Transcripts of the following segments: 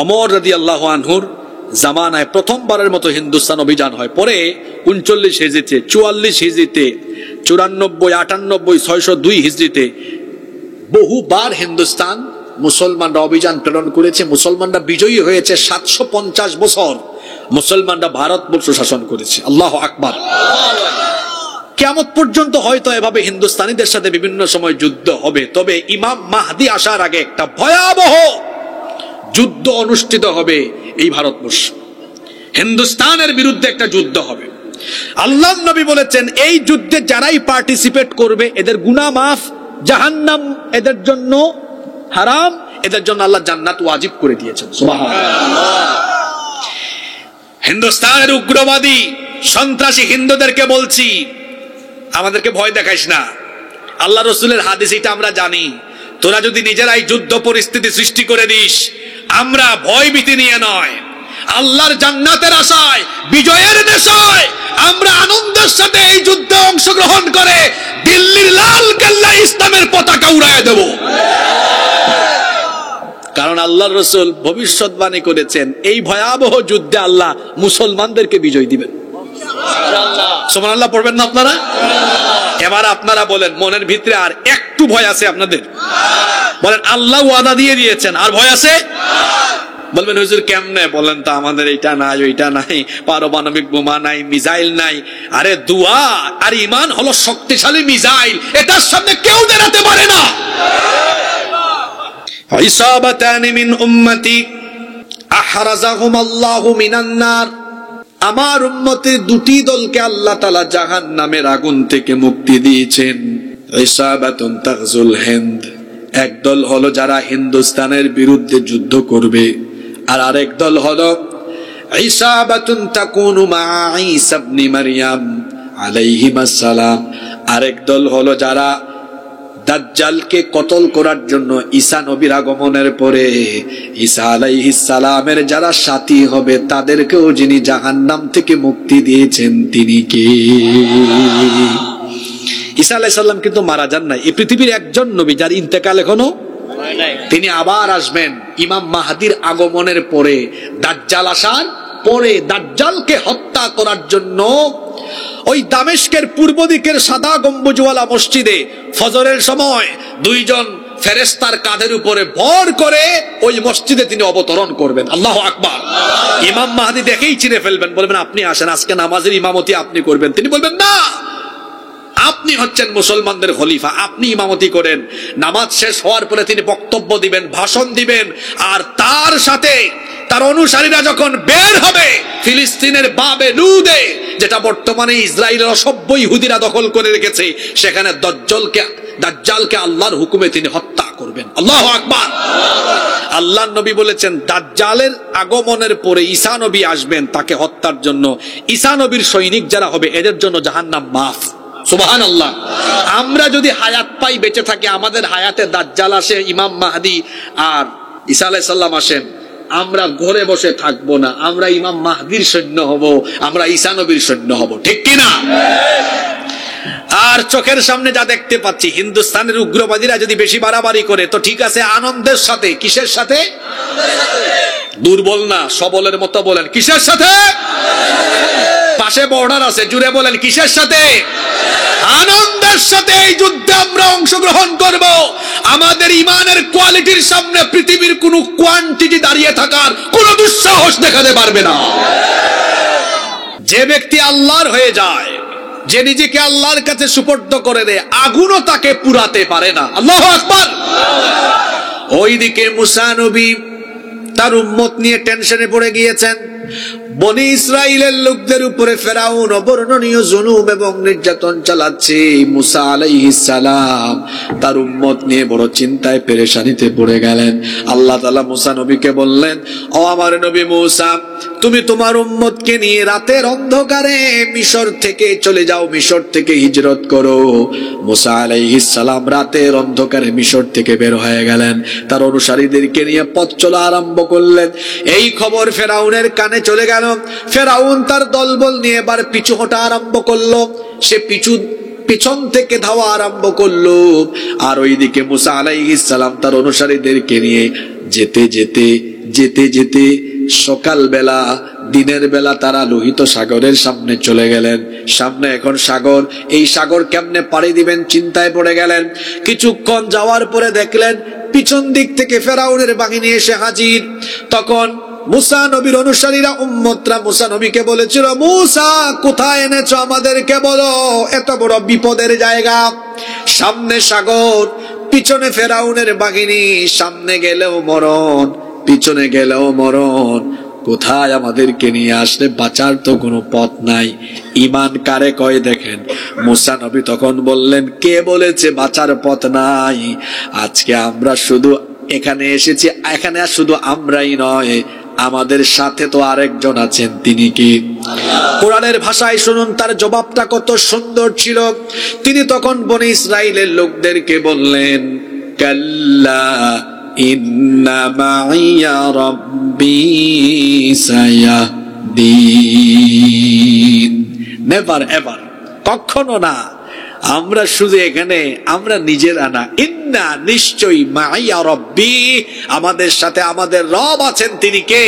ওমর রাদিয়াল্লাহু আনহুর জামানায় প্রথমবারের মতো হিন্দুস্তান অভিযান হয়। পরে 39 হিজরিতে, 44 হিজরিতে, 94, 98, 602 হিজরিতে বহুবার হিন্দুস্তান মুসলমানরা অভিযান প্রেরণ করেছে। মুসলমানরা বিজয়ী হয়েছে। 750 বছর মুসলমানরা ভারতবর্ষ শাসন করেছে। আল্লাহু আকবার। কিয়ামত পর্যন্ত হয়তো এভাবে হিন্দুস্তানিদের সাথে বিভিন্ন সময় যুদ্ধ হবে। তবে ইমাম মাহদি আসার আগে একটা ভয়াবহ যুদ্ধ অনুষ্ঠিত হবে এই ভারতবর্ষ। হিন্দুস্তানের বিরুদ্ধে একটা যুদ্ধ হবে। আল্লাহর নবী বলেছেন এই যুদ্ধে যারাই পার্টিসিপেট করবে এদের গুনাহ মাফ, জাহান্নাম এদের জন্য হারাম, এদের জন্য আল্লাহ জান্নাত ওয়াজিব করে দিয়েছেন। সুবহানাল্লাহ। হিন্দুস্তানের উগ্রবাদী সন্ত্রাসী হিন্দুদেরকে বলছি, আমাদেরকে ভয় দেখাইস না। আল্লাহ রসুলের হাদিস এটা আমরা জানি। তোরা যদি নিজেরাই যুদ্ধ পরিস্থিতি সৃষ্টি করে দিস, আমরা ভয় ভীতি নিয়ে নয়, আল্লাহর জান্নাতের আশায়, বিজয়ের নেশায় আমরা আনন্দের সাথে এই যুদ্ধে অংশগ্রহণ করে দিল্লির লাল কেল্লায় ইসলামের পতাকা উড়ায় দেব। কারণ আল্লাহর রাসূল ভবিষ্যৎবাণী করেছেন এই ভয়াবহ যুদ্ধে আল্লাহ মুসলমানদেরকে বিজয় দিবেন। সুবহানাল্লাহ পড়বেন না আপনারা? এবার আপনারা বলেন, মনের ভিতরে আর একটু ভয় আছে আপনাদের? বলেন আল্লাহ ওয়াদা দিয়ে দিয়েছেন, আর ভয় আছে? বলবেন হুজুর কেমনে? বলেন তো আমাদের এইটা নাই, ওইটা নাই, পারমাণবিক বোমা নাই, মিসাইল নাই। আরে দুয়া আর ঈমান হলো শক্তিশালী মিসাইল, এটার সামনে কেউ দাঁড়াতে পারে না। ইসাবাতানি মিন উম্মতি আহরাজাহুম আল্লাহু মিনান নার। আমার উম্মতের দুটি দলকে আল্লাহ তাআলা জাহান্নামের আগুন থেকে মুক্তি দিয়েছেন। ইসাবাতুন তাগজুল হিন্দ, এক দল হলো যারা হিন্দুস্তানের বিরুদ্ধে যুদ্ধ করবে, আর আরেক দল হলো ইসাবাতুন তাকুনু মা ঈসা ইবনে মারইয়াম আলাইহিস সালাম। আরেক দল হলো যারা দাজ্জালকে কতল করার জন্য ঈসা নবীর আগমনের পরে ঈসা আলাইহিস সালামের যারা সাথী হবে তাদেরকেও যিনি জাহান্নাম থেকে মুক্তি দিয়েছেন তিনি কে? ঈসা আলাইহিস সালাম কিন্তু মারা যান নাই। এই পৃথিবীর একজন নবী যার ইন্তেকাল এখনো হয় নাই। তিনি আবার আসবেন ইমাম মাহদির আগমনের পরে, দাজ্জাল আসার পরে। দাজ্জালকে হত্যা করার জন্য ওই দামেস্কের পূর্ব দিকের সাদা গম্বুজওয়ালা মসজিদে ফজরের সময় দুইজন ফেরেশতার কাঁধের উপরে ভর করে ওই মসজিদে তিনি অবতরণ করবেন। আল্লাহু আকবার। ইমাম মাহদি দেখেই চিনে ফেলবেন, বলবেন আপনি আসেন, আজকে নামাজের ইমামতি আপনি করবেন। তিনি বলবেন না, আপনি হচ্ছেন মুসলমানদের খলিফা, আপনি ইমামতি করেন। নামাজ শেষ হওয়ার পরে তিনি বক্তব্য দিবেন, ভাষণ দিবেন, আর তার সাথে তার অনুসারীরা যখন বের হবে ফিলিস্তিনের বাবে লুদে, যেটা বর্তমানে ইসরায়েলের অসভ্য ইহুদিরা দখল করে রেখেছে, সেখানে দাজ্জালকে আল্লাহর হুকুমে তিনি হত্যা করবেন। আল্লাহু আকবার। আল্লাহর নবী বলেছেন দাজ্জালের আগমনের পরে ঈসা নবী আসবেন তাকে হত্যার জন্য। ঈসা নবীর সৈনিক যারা হবে এদের জন্য জাহান্নাম মাফ। সুবহানাল্লাহ। আমরা যদি হায়াত পাই, বেঁচে থাকি, আমাদের হায়াতে দাজ্জাল আসে, ইমাম মাহদি আর ঈসা আলাইহিস সালাম আসেন, আমরা ঘরে বসে থাকবো না, আমরা ইমাম মাহদির সৈন্য হব, আমরা ঈসা নবীর সৈন্য হব। ঠিক কি না? আর চোখের সামনে যা দেখতে পাচ্ছি, হিন্দুস্তানের উগ্রবাদীরা যদি বেশি বাড়াবাড়ি করে তো ঠিক আছে, আনন্দের সাথে। কিসের সাথে? দুর্বল না, সবলের মতো বলেন কিসের সাথে? পাশে বর্ডার আছে, জুড়ে বলেন কিসের সাথে? আনন্দের সাথে এই যুদ্ধে আমরা অংশগ্রহণ করব। আমাদের ইমানের কোয়ালিটির সামনে পৃথিবীর কোন কোয়ান্টিটি দাঁড়িয়ে থাকার কোন দুঃসাহস দেখাতে পারবে না। যে ব্যক্তি আল্লাহর হয়ে যায়, যে নিজেকে আল্লাহর কাছে সুপর্দ করে দেয়, আগুনও তাকে পুরাতে পারে না। আল্লাহু আকবার। ওইদিকে মুসা নবী তার উম্মত নিয়ে টেনশনে পড়ে গিয়েছেন। বনি ইসরাইলের লোকদের উপরে ফেরাউন অবর্ণনীয় জুলুম এবং নির্যাতন চালাচ্ছে। মুসা আলাইহিস সালাম তার উম্মত নিয়ে বড় চিন্তায় পেরেশানিতে পড়ে গেলেন। আল্লাহ তাআলা মুসা নবীকে বললেন, ও আমার নবী মুসা, তুমি তোমার উম্মতকে নিয়ে রাতের অন্ধকারে মিশর থেকে চলে যাও, মিশর থেকে হিজরত করো। মুসা আলাইহিস সালাম রাতের অন্ধকারে মিশর থেকে বের হয়ে গেলেন, তার অনুসারীদেরকে নিয়ে পথ চলা আরম্ভ করলেন। এই খবর ফেরাউনের কানে চলে গেল। ফেরাউন তার দলবল নিয়ে এবার পিছু হটা আরম্ভ করলো। সে পিছন থেকে ধাওয়া আরম্ভ করলো। আর ওইদিকে মুসা আলাইহিস সালাম তার অনুসারীদেরকে নিয়ে যেতে যেতে যেতে যেতে সকালবেলা দিনের বেলা তারা লোহিত সাগরের সামনে চলে গেলেন। সামনে এখন সাগর, এই সাগর কেমনে পাড়ি দিবেন চিন্তায় পড়ে গেলেন। কিছুক্ষণ যাওয়ার পরে দেখলেন পিছন দিক থেকে ফেরাউনের বাহিনী এসে হাজির। তখন মুসা নবীর অনুসারীরা উম্মতরা মুসা নবীকে বলেছিল, মুসা কোথায় এনেছো আমাদেরকে বলো, এত বড় বিপদের জায়গা, সামনে সাগর, পিছনে ফেরাউনের বাহিনী, সামনে গেলেও মরণ পিছনে গেলেও মরণ, কোথায় আমাদেরকে নিয়ে আসলে বাঁচার তো কোনো পথ নাই। ঈমান কারে কয় দেখেন। মুসা নবী তখন বললেন, কে বলেছে বাঁচার পথ নাই? আজকে আমরা শুধু এখানে এসেছি, এখানে শুধু আমরাই নয়, আমাদের সাথে তো আরেকজন আছেন, তিনি কি? কোরআনের ভাষায় শুনুন তার জবাবটা কত সুন্দর ছিল। তিনি তখন বনি ইসরাইলের লোকদেরকে বললেন, কাল্লা ইন্না মাইয়া রাব্বি সায়াহদিন। নেভার এভার, কখনো না, আমরা শুধু এখানে আমরা নিজেরা না, ইন্না নিশ্চয়ই মাইয়া রাব্বি, আমাদের সাথে আমাদের রব আছেন, তিনি কে?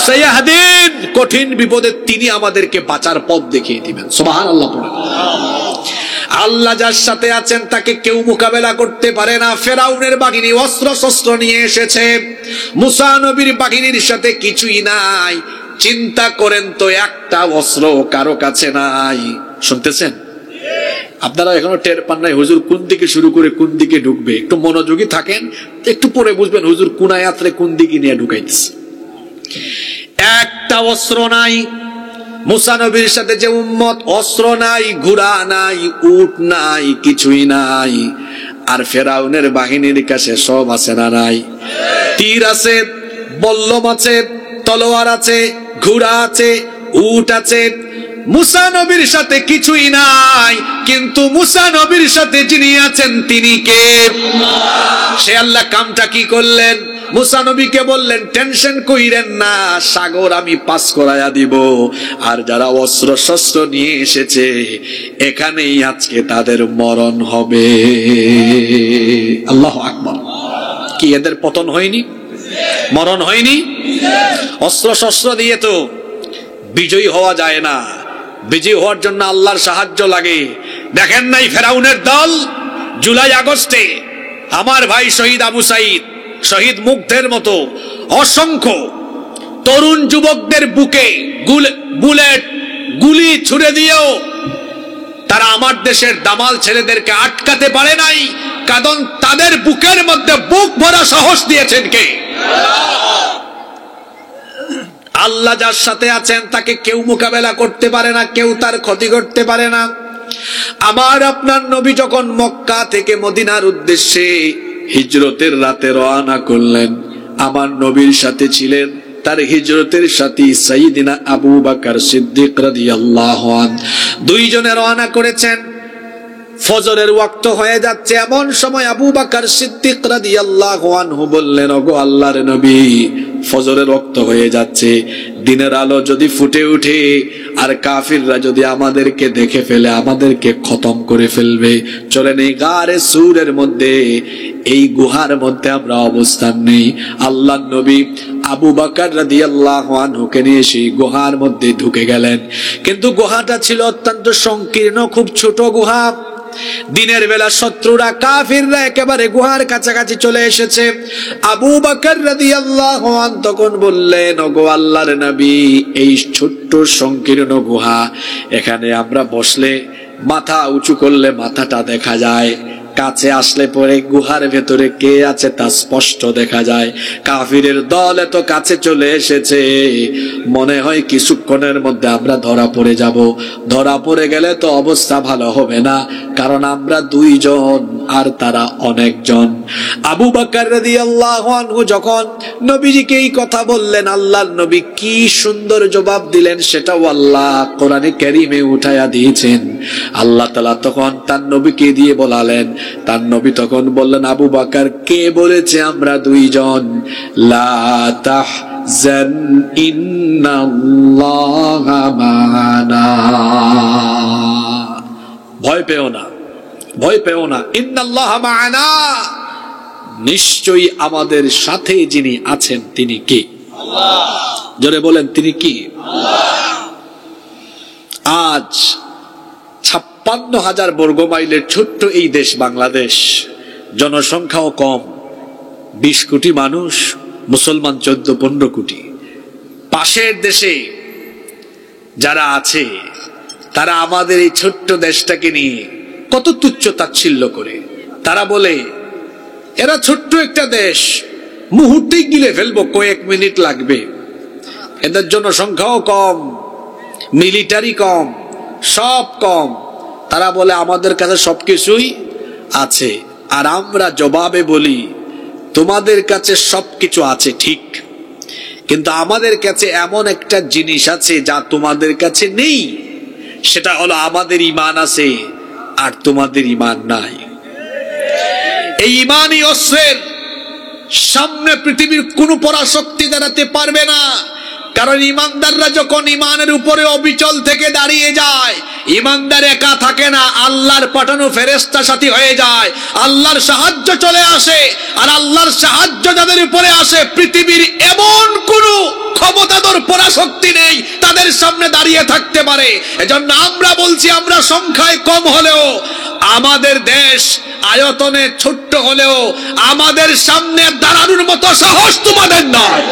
সায়াহদিন, কঠিন বিপদে তিনি আমাদেরকে বাঁচার পথ দেখিয়ে দিবেন। সুবহানাল্লাহ পড়েন। আল্লাহ যার সাথে আছেন তাকে কেউ মোকাবেলা করতে পারে না। ফেরাউনের বাহিনী অস্ত্র শস্ত্র নিয়ে এসেছে, মুসা নবীর বাহিনীর সাথে কিছুই নাই। চিন্তা করেন তো, একটা অস্ত্র কারো কাছে নাই। শুনতেছেন? আপনারা এখনো টের পান নাই হুজুর কোন দিকে শুরু করে কোন দিকে ঢুকবে। একটু মনোযোগী থাকেন, একটু পরে বুঝবেন হুজুর কোন আয়াতে কোন দিকে নিয়ে ঢুকাইতেছে। একটা অস্ত্র নাই। মুসা নবীর সাথে যে উম্মত, অস্ত্র নাই, ঘোড়া নাই, উট নাই, কিছুই নাই। আর ফেরাউনের বাহিনীর কাছে সব আছে না নাই? তীর আছে, বল্লম আছে, তলোয়ার আছে, ঘোড়া আছে, উট আছে। মুসা নবীর সাথে কিছুই নাই, কিন্তু মুসা নবীর সাথে যিনি আছেন তিনি কে? সে আল্লাহ কামটা কি করলেন? মুসা নবীকে বললেন, টেনশন কইরেন না, সাগর আমি পাস করায়া দিব। আর যারা অস্ত্র শস্ত্র নিয়ে এসেছে এখানেই আজকে তাদের মরণ হবে। আল্লাহু আকবার। কি এদের পতন হয়নি? মরণ হয়নি? অস্ত্র শস্ত্র দিয়ে তো বিজয়ী হওয়া যায় না, বিজয়ী হওয়ার জন্য আল্লাহর সাহায্য লাগে। দেখেন নাই ফেরাউনের দল জুলাই আগস্টে আমার ভাই শহীদ আবু সাইদ, শহীদ মুগ্ধের মতো অসংখ্য তরুণ যুবকদের বুকে বুলেট গুলি ছুড়ে দিয়েও তারা আমার দেশের দামাল ছেলেদেরকে আটকাতে পারে নাই, কারণ তাদের বুকের মধ্যে বুক ভরা সাহস দিয়েছেন কে? আল্লাহ যার সাথে আছেন তাকে কেউ মোকাবেলা করতে পারে না, কেউ তার ক্ষতি করতে পারে না। আমার আপনার নবী যখন মক্কা থেকে মদিনার উদ্দেশ্যে হিজরতের রাতে রওনা করলেন, আমার নবীর সাথে ছিলেন তার হিজরতের সাথী সাইয়্যিদিনা আবু বকর সিদ্দিক রাদিয়াল্লাহু আনহু। দুইজনে রওনা করেছেন। ফজরের ওয়াক্ত হয়ে যাচ্ছে, এমন সময় আবু বকর সিদ্দিক রাদিয়াল্লাহু আনহু বললেন, ওগো আল্লাহর নবী, ফজরের ওয়াক্ত হয়ে যাচ্ছে, দিনের আলো যদি ফুটে ওঠে আর কাফিররা যদি আমাদেরকে দেখে ফেলে আমাদেরকে খতম করে ফেলবে, চলেন এই গারে সুরের মধ্যে, এই গুহার মধ্যে আমরা অবস্থান নেই। আল্লাহর নবী আবু বকর রাদিয়াল্লাহু আনহুকে নিয়ে সেই গুহার মধ্যে ঢুকে গেলেন। কিন্তু গুহাটা ছিল অত্যন্ত সংকীর্ণ, খুব ছোট গুহা। দিনের বেলা শত্রুরা কাফিররা একেবারে গুহার কাছাকাছি চলে এসেছে। আবু বকর রাদিয়াল্লাহু আনহু তখন বললেন, ওগো আল্লাহর নবী, এই ছোট্ট সংকীর্ণ গুহা, এখানে আমরা বসলে মাথা উঁচু করলে মাথাটা দেখা যায়, কাছে আসলে পরে গুহার ভেতরে কে আছে তা স্পষ্ট দেখা যায়। কাফিরের দল এত কাছে চলে এসেছে, মনে হয় কিছুক্ষণের মধ্যে আমরা ধরা পড়ে যাব। ধরা পড়ে গেলে তো অবস্থা ভালো হবে না, কারণ আমরা দুইজন আর তারা অনেকজন। আবু বকর রাদিয়াল্লাহু আনহু যখন নবীজিকে এই কথা বললেন, আল্লাহর নবী কি সুন্দর জবাব দিলেন সেটাও আল্লাহ কোরআনে কারীমে উঠায়া দিয়েছেন। আল্লাহ তাআলা তখন তার নবীকে দিয়ে বলালেন, তার নবী তখন বললেন, আবু বকর, কে বলেছে আমরা দুইজন? লা তাহজান ইন্নাল্লাহা মা'ানা, ভয় পেও না, ভয় পেও না, ইন্নাল্লাহা মা'ানা, নিশ্চয়ই আমাদের সাথে যিনি আছেন তিনি কে? আল্লাহ। জোরে বলেন তিনি কি? আল্লাহ। আজ 56,000 বর্গ মাইলের ছোট্ট এই দেশ বাংলাদেশ, জনসংখ্যাও কম, 20 কোটি মানুষ, মুসলমান 14-15 কোটি। পাশের দেশে যারা আছে তারা আমাদের এই ছোট্ট দেশটাকে নিয়ে কত তুচ্ছ তাচ্ছিল্য করে। তারা বলে এরা ছোট্ট একটা দেশ, মুহূর্তেই গিলে ফেলবো, কয়েক মিনিট লাগবে, এদের জনসংখ্যাও কম, মিলিটারি কম, সব কম। তারা বলে আমাদের কাছে সবকিছুই আছে। আর আমরা জবাবে বলি তোমাদের কাছে সবকিছু আছে ঠিক, কিন্তু আমাদের কাছে এমন একটা জিনিস আছে যা তোমাদের কাছে নেই, সেটা হলো আমাদের ঈমান আছে আর তোমাদের ঈমান নাই। এই ঈমানই অস্ত্রের সামনে পৃথিবীর কোন পরাশক্তি দাঁড়াতে পারবে না। কারণ ঈমানদাররা যখন ঈমানের উপরে অবিচল থেকে দাঁড়িয়ে যায়, ঈমানদার একা থাকে না, আল্লাহর পাঠানো ফেরেশতা সাথী হয়ে যায়, আল্লাহর সাহায্য চলে আসে। আর আল্লাহর সাহায্য যাদের উপরে আসে, পৃথিবীর এমন কোন ক্ষমতাধর পরাশক্তি নেই তাদের সামনে দাঁড়িয়ে থাকতে পারে। এজন্য আমরা বলছি, আমরা সংখ্যায় কম হলেও, আমাদের দেশ আয়তনে ছোট্ট হলেও, আমাদের সামনে দাঁড়ানোর মতো সাহস তোমাদের নয়।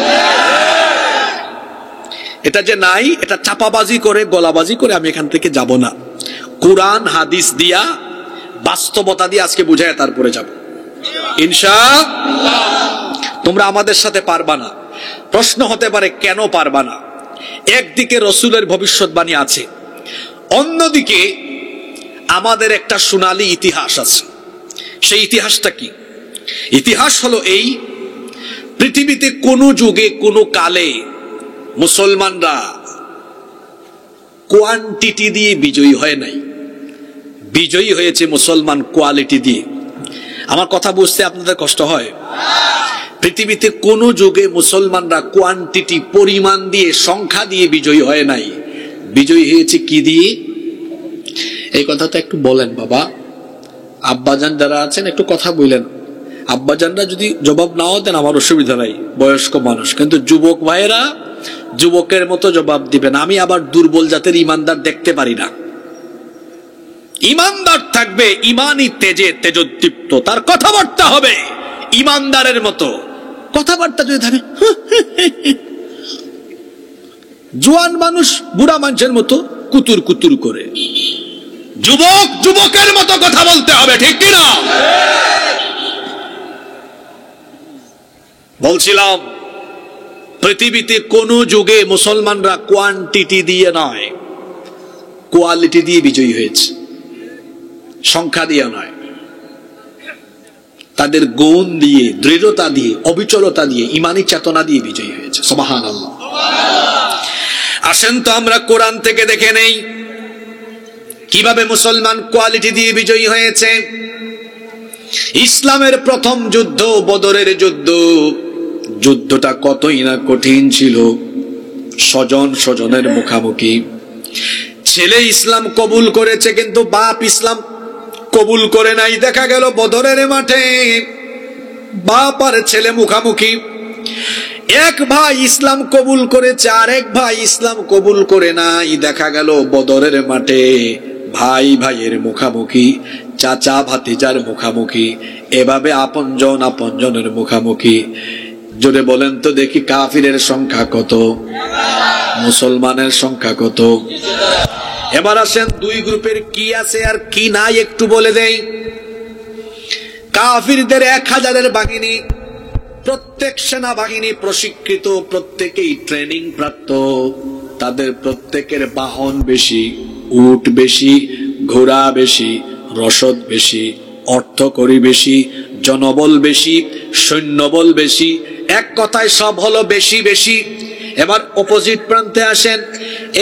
এটা যে নাই, এটা চাপাবাজি করে, গলাবাজি করে আমি এখান থেকে যাব না। কোরআন হাদিস দিয়া, বাস্তবতা দিয়ে আজকে বুঝায় তারপরে যাব ইনশাআল্লাহ। তোমরা আমাদের সাথে পারবা না। প্রশ্ন হতে পারে কেন পারবা না? একদিকে রাসূলের ভবিষ্যৎবাণী আছে, অন্যদিকে আমাদের একটা সোনালী ইতিহাস আছে। সেই ইতিহাসটা কি? ইতিহাস হলো এই, পৃথিবীতে কোন যুগে কোন কালে মুসলমানরা কোয়ান্টিটি দিয়ে বিজয়ী হয় নাই, বিজয়ী হয়েছে মুসলমান কোয়ালিটি দিয়ে। আমার কথা বুঝতে আপনাদের কষ্ট হয়? পৃথিবীতে কোন যুগে মুসলমানরা কোয়ান্টিটি, পরিমাণ দিয়ে, সংখ্যা দিয়ে বিজয়ী হয় নাই, বিজয়ী হয়েছে কি দিয়ে? এই কথাটা একটু বলেন বাবা, আব্বাজান যারা আছেন একটু কথা বললেন। আব্বাজানরা যদি জবাব নাও দেন আমার অসুবিধা নাই, বয়স্ক মানুষ, কিন্তু যুবক ভাইয়েরা যুবকের মতো জবাব দিবেন। আমি আবার দুর্বল জাতের ইমানদার দেখতে পারি না। ইমানদার থাকবে ইমানই তেজে তেজোদ্দীপ্ত, তার কথাবার্তা হবে ইমানদারের মতো। কথাবার্তা যদি থাকে জোয়ান মানুষ বুড়া মানুষের মতো কুতুর কুতুর করে, যুবক যুবকের মতো কথা বলতে হবে, ঠিক কিনা? বলছিলাম, পৃথিবীতে কোন যুগে মুসলমানরা কোয়ান্টিটি দিয়ে নয়, কোয়ালিটি দিয়ে বিজয়ী হয়েছে, সংখ্যা দিয়ে নয়। তাদের গুণ দিয়ে, দৃঢ়তা দিয়ে, অবিচলতা দিয়ে, ঈমানী চেতনা দিয়ে বিজয়ী হয়েছে। সুবহানাল্লাহ। আসেন তো আমরা কোরআন থেকে দেখে নেই কিভাবে মুসলমান কোয়ালিটি দিয়ে বিজয়ী হয়েছে। ইসলামের প্রথম যুদ্ধ বদরের যুদ্ধ, যুদ্ধটা কতই না কঠিন ছিল। স্বজন স্বজনের মুখামুখি, ছেলে ইসলাম কবুল করেছে কিন্তু বাপ ইসলাম কবুল করে নাই। দেখা গেল বদরের মাঠে বাপ আর ছেলে মুখামুখি। এক ভাই ইসলাম কবুল করেছে, আরেক ভাই ইসলাম কবুল করে নাই। দেখা গেল বদরের মাঠে ভাই ভাইয়ের মুখামুখি, চাচা ভাতিজার মুখামুখি, এভাবে আপনজন আপনজনের মুখামুখি। জোরে বলেন তো দেখি, কাফিরের সংখ্যা কত, মুসলমানের সংখ্যা কত? এবার আসেন দুই গ্রুপের কি আছে আর কি নাই একটু বলে দেই। কাফিরদের 1000-এর বাহিনী, প্রত্যেক সেনাবাহিনী প্রশিক্ষিত, প্রত্যেকেই ট্রেনিং প্রাপ্ত, তাদের প্রত্যেকের বাহন বেশি, উট বেশি, ঘোড়া বেশি, রসদ বেশি, অর্থকড়ি বেশি, জনবল বেশি, সৈন্যবল বেশি, এক কথায় সব হলো বেশি বেশি। এবার অপোজিট প্রান্তে আসেন,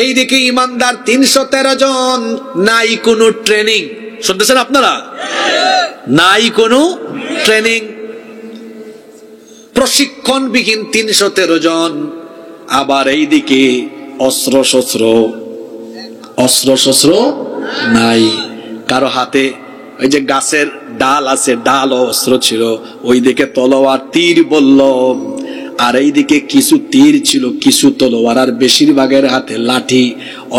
এইদিকে ইমানদার 313 জন, নাই কোনো ট্রেনিং। শুনতেছেন আপনারা? নাই কোনো ট্রেনিং, প্রশিক্ষণবিহীন 313 জন। আবার এইদিকে অস্ত্র শস্ত্র নাই, কারো হাতে ওই যে গাছের ডাল আছে, ডাল অস্ত্র ছিল, ওই দিকে তলোয়ার তীর বলল, আর এইদিকে কিছু তীর ছিল, কিছু তলোয়ার, আর বেশিরভাগের হাতে লাঠি,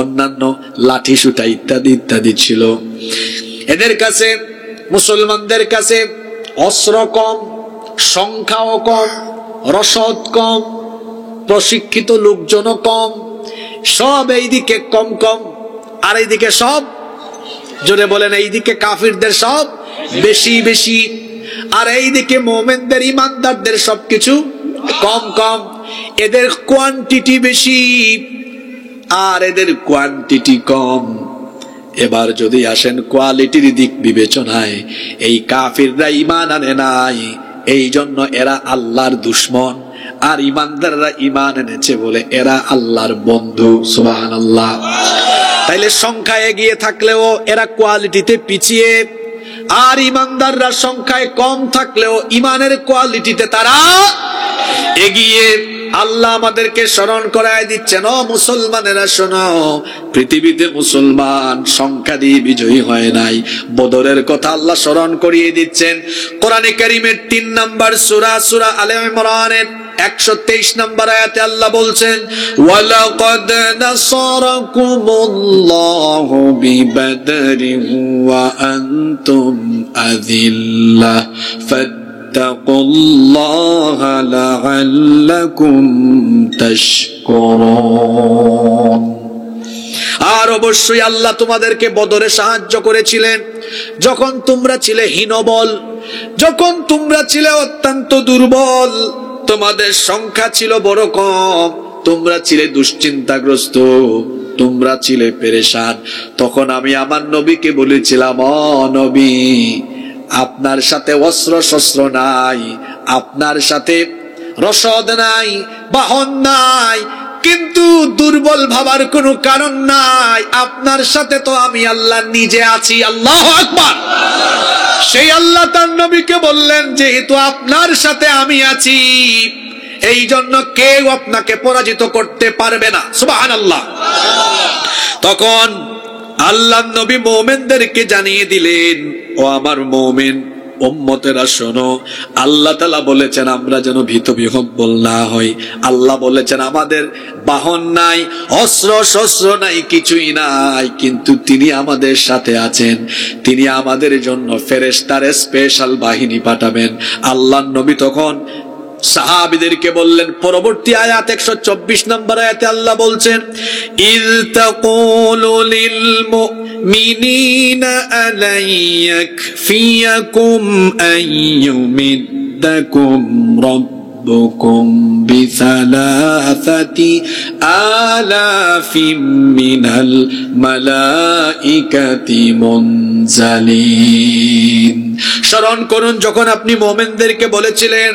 অন্যান্য লাঠি সুটা ইত্যাদি ইত্যাদি ছিল। এদের কাছে, মুসলমানদের কাছে অস্ত্র কম, সংখ্যাও কম, রসদ কম, প্রশিক্ষিত লোকজনও কম, সব এইদিকে কম কম, আর এইদিকে সব, জোরে বলেন, এইদিকে কাফিরদের সব বেশি বেশি, আর এইদিকে মুমিনদের ইমানদারদের সবকিছু কম কম। এদের কোয়ান্টিটি বেশি আর এদের কোয়ান্টিটি কম। এবার যদি আসেন কোয়ালিটির দিক বিবেচনায়, এই কাফিররা ঈমান আনে নাই, এই জন্য এরা আল্লাহর দুশমন, আর ঈমানদাররা ঈমান এনেছে বলে এরা আল্লাহর বন্ধু। সুবহানাল্লাহ। তাইলে সংখ্যায় এগিয়ে থাকলেও এরা কোয়ালিটিতে পিছিয়ে, আর ঈমানদাররা সংখ্যায় কম থাকলেও ঈমানের কোয়ালিটিতে তারা এগিয়ে। আল্লাহ আমাদেরকে স্মরণ করায় দিচ্ছেন, ও মুসলমানেরা শোনো, পৃথিবীতে মুসলমান সংখ্যা দিয়ে বিজয়ী হয় নাই। বদরের কথা আল্লাহ স্মরণ করিয়ে দিচ্ছেন। কোরআনে কারীমের 3 নম্বর সূরা, সূরা আলে ইমরানের 123 নম্বর আয়াতে আল্লাহ বলছেন, ওয়ালাকাদ নাসারাকুমুল্লাহু বিবাদরিন ওয়া আনতুম আযিল্লাহ ফাত্তাকুল্লাহা লাআল্লাকুম তাশকুরুন। আর অবশ্যই আল্লাহ তোমাদেরকে বদরে সাহায্য করেছিলেন যখন তোমরা ছিলে হীনবল, যখন তোমরা ছিলে অত্যন্ত দুর্বল, তোমাদের সংখ্যা ছিল বড় কম, তোমরা ছিলে দুশ্চিন্তাগ্রস্ত, তোমরা ছিলে পেরেশান। তখন আমি আমার নবীকে বলেছিলাম, ও নবী, আপনার সাথে অস্ত্র শস্ত্র নাই, আপনার সাথে রসদ নাই, বাহন নাই, কিন্তু দুর্বল ভাবার কোনো কারণ নাই, আপনার সাথে তো আমি আল্লাহ নিজে আছি। আল্লাহু আকবার। সেই আল্লাহ তার নবীকে বললেন, যেহেতু আপনার সাথে আমি আছি, এই জন্য কেউ আপনাকে পরাজিত করতে পারবে না। সুবহানাল্লাহ। তখন আল্লাহ নবী মুমিনদেরকে জানিয়ে দিলেন, ও আমার মুমিন উম্মতেরা শোনো, আল্লাহ তাআলা বলেছেন আমরা যেন ভীত বিহ্বল না হই। আল্লাহ বলেছেন আমাদের বাহন নাই, অস্ত্র শস্ত্র নাই, কিছুই নাই, কিন্তু তিনি আমাদের সাথে আছেন। তিনি আমাদের জন্য ফেরেশতার স্পেশাল বাহিনী পাঠাবেন। আল্লাহর নবী তখন সাহাবীদেরকে বললেন, পরবর্তী আয়াত 124 নম্বর আয়াতে আল্লাহ বলছেন, ইয তাকুলু লিল মুমিনিনা আলাই ইয়াকফিয়াকুম আইয়ুমিদ্দাকুম রাব্বুকুম বিসালাসাতি আলাফিম মিনাল মালাইকাতি মুনজালিন। স্মরণ করুন যখন আপনি মুমিনদেরকে বলেছিলেন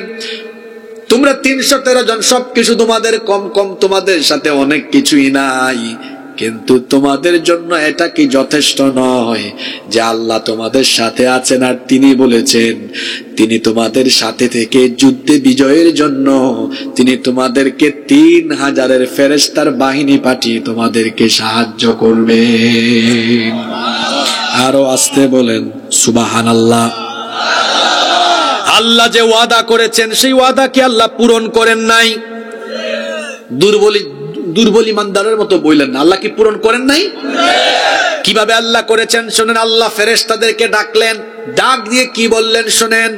তোমরা 313 জন, সবকিছু তোমাদের কম কম, তোমাদের সাথে অনেক কিছুই নাই, কিন্তু তোমাদের জন্য এটা কি যথেষ্ট নয় যে আল্লাহ তোমাদের সাথে আছেন, আর তিনি বলেছেন তিনি তোমাদের সাথে থেকে যুদ্ধে বিজয়ের জন্য তিনি তোমাদেরকে 3000 ফেরেশতার বাহিনী পাঠিয়ে তোমাদেরকে সাহায্য করবে। আরো আসতে বলেন সুবহানাল্লাহ। আল্লাহ যে ওয়াদা করেছেন সেই ওয়াদা কি আল্লাহ পূরণ করেন নাই? দুর্বল ইমানদারের মতো বললেন না, আল্লাহ কি পূরণ করেন নাই? কিভাবে আল্লাহ করেছেন শোনেন। আল্লাহ ফেরেশতাদেরকে ডাকলেন, ডাক দিয়ে কি বললেন শোনেন।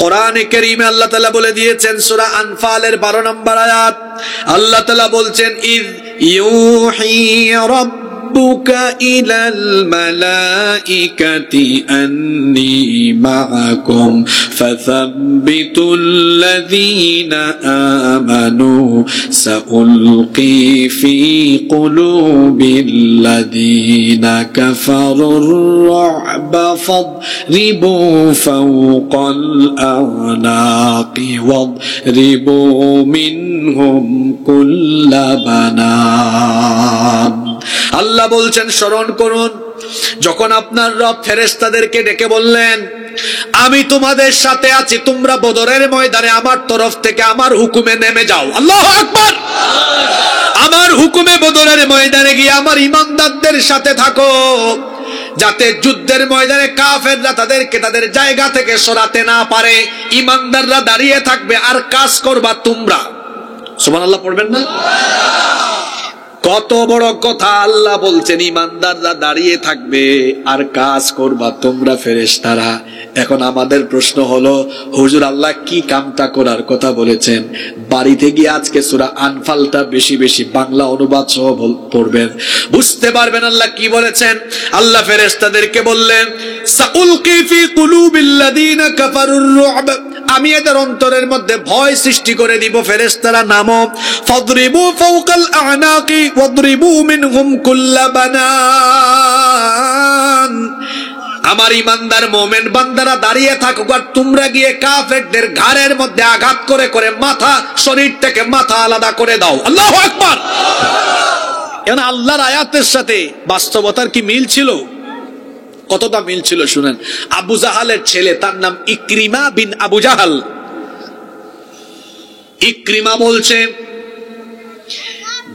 কোরআনে কারীমে আল্লাহ তাআলা বলে দিয়েছেন, সূরা আনফালের 12 নম্বর আয়াত, আল্লাহ তাআলা বলছেন, ইয ইউহি রাব্বুকা ইলাল মালাইকাতি আন্নী মাআকুম ফাসাব্বিতুল্লাযীনা আমানু সাউলকি ফি কুলুবিল্লাযীনা কাফারুর রা'বা ফাদরিবু ফাওকাল আ'নাকি ওয়াদরিবু মিনহুম কুল্লা বানান। আল্লাহ বলছেন স্মরণ করুন যখন আপনার রব ফেরেশতাদেরকে ডেকে বললেন, আমি তোমাদের সাথে আছি, তোমরা বদরের ময়দানে আমার তরফ থেকে আমার হুকুমে নেমে যাও। আল্লাহু আকবার। আমার হুকুমে বদরের ময়দানে গিয়ে আমার ইমানদারদের সাথে থাকো। যাতে যুদ্ধের ময়দানে কাফেররা তাদেরকে তাদের জায়গা থেকে সরাতে না পারে। ইমানদাররা দাঁড়িয়ে থাকবে আর কাজ করবা তোমরা। সুবহানাল্লাহ পড়বেন না? কত বড় কথা আল্লাহ বলছেন, ইমানদাররা দাঁড়িয়ে থাকবে আর কাজ করবা তোমরা ফেরেশতারা। এখন আমাদের প্রশ্ন হলো, হুজুর আল্লাহ কি কামটা করার কথা বলেছেন? বাড়িতে গিয়ে আজকে সূরা আনফালটা বেশি বেশি বাংলা অনুবাদ সহ পড়বেন, বুঝতে পারবেন আল্লাহ কি বলেছেন। আল্লাহ ফেরেশতাদেরকে বললেন, সাউলকি ফি কুলুবিল্লাযিনা কাফারুর রু'ব, আমি এদের অন্তরের মধ্যে ভয় সৃষ্টি করে দিব। ফেরেশতারা নামো, ফাদরিবু ফাওকাল আ'নাকি ওয়াদরিবু মিনহুম কুল্লা বানান। আমার ইমানদার মুমিন বান্দারা দাঁড়িয়ে থাকুক আর তোমরা গিয়ে কাফেরদের ঘাড়ের মধ্যে আঘাত করে করে মাথা, শরীর থেকে মাথা আলাদা করে দাও। আল্লাহু আকবার। এখন আল্লাহর আয়াতের সাথে বাস্তবতার কি মিল ছিল? কতটা মিল ছিল শুনেন। আবু জাহালের ছেলে, তার নাম ইকরিমা বিন আবু জাহাল। ইকরিমা বলছে,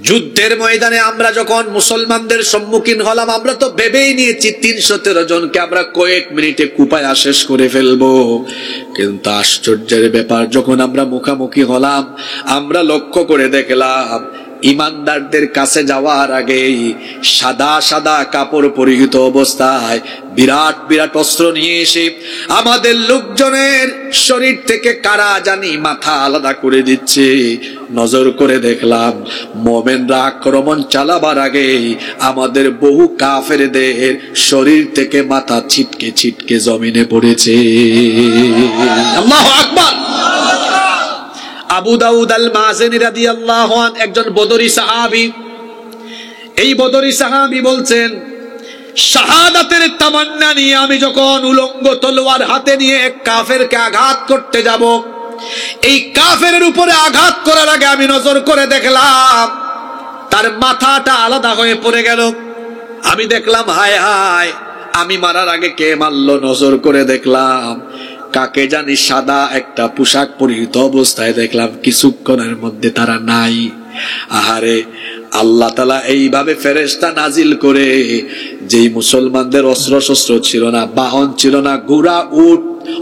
যুদ্ধের ময়দানে আমরা যখন মুসলমানদের সম্মুখীন হলাম, আমরা তো ভেবেই নিয়েছি 313 জনকে আমরা কয়েক মিনিটে কুপায়া শেষ করে ফেলবো। কিন্তু আশ্চর্যের ব্যাপার, যখন আমরা মুখামুখি হলাম, আমরা লক্ষ্য করে দেখলাম ইমানদারদের কাছে যাওয়ার আগেই সাদা সাদা কাপড় পরিহিত অবস্থায় বিরাট বিরাট অস্ত্র নিয়ে এসে আমাদের লোকজনের শরীর থেকে কারা জানি মাথা আলাদা করে দিচ্ছে। নজর করে দেখলাম মুমিনরা আক্রমণ চালাবার আগেই আমাদের বহু কাফেরদের শরীর থেকে মাথা ছিটকে ছিটকে জমিনে পড়েছে। আল্লাহু আকবার। আবু দাউদ আল মাযিনী রাদিয়াল্লাহু আনহু একজন বদরি সাহাবী। এই বদরি সাহাবী বলছেন, শাহাদাতের তামান্না নিয়ে আমি যখন উলঙ্গ তলোয়ার হাতে নিয়ে এক কাফেরকে আঘাত করতে যাব, এই কাফেরের উপরে আঘাত করার আগে আমি নজর করে দেখলাম তার মাথাটা আলাদা হয়ে পড়ে গেল। আমি দেখলাম, হায় হায়, আমি মারার আগে কে মারলো? নজর করে দেখলাম কাকে জানি সাদা একটা পোশাক পরিহিত অবস্থায় দেখলাম, কিছুক্ষণের মধ্যে তারা নাই। আহারে, আল্লাহ তাআলা এইভাবে ফেরেশতা নাজিল করে, যেই মুসলমানদের অস্ত্র শস্ত্র ছিল না, বাহন ছিল না, ঘোড়া উট,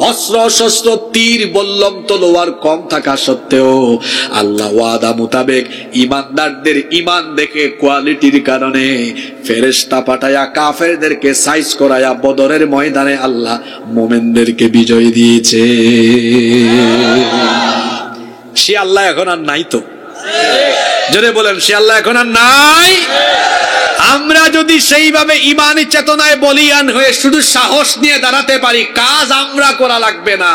অস্ত্র শস্ত্র তীর বল্লম তলোয়ার কম থাকা সত্ত্বেও আল্লাহ ওয়াদা মোতাবেক ইমানদারদের ইমান দেখে কোয়ালিটির কারণে ফেরেশতা পাঠায়া কাফেরদেরকে সাইজ করায়া বদরের ময়দানে আল্লাহ মুমিনদেরকে বিজয় দিয়েছে। সে আল্লাহ এখন আর নাই তো? জোরে বলেন, সে আল্লাহ এখন আর নাই। আমরা যদি সেইভাবে ইমানি চেতনায় বলিয়ান হয়ে শুধু সাহস নিয়ে দাঁড়াতে পারি, কাজ আমরা করা লাগবে না,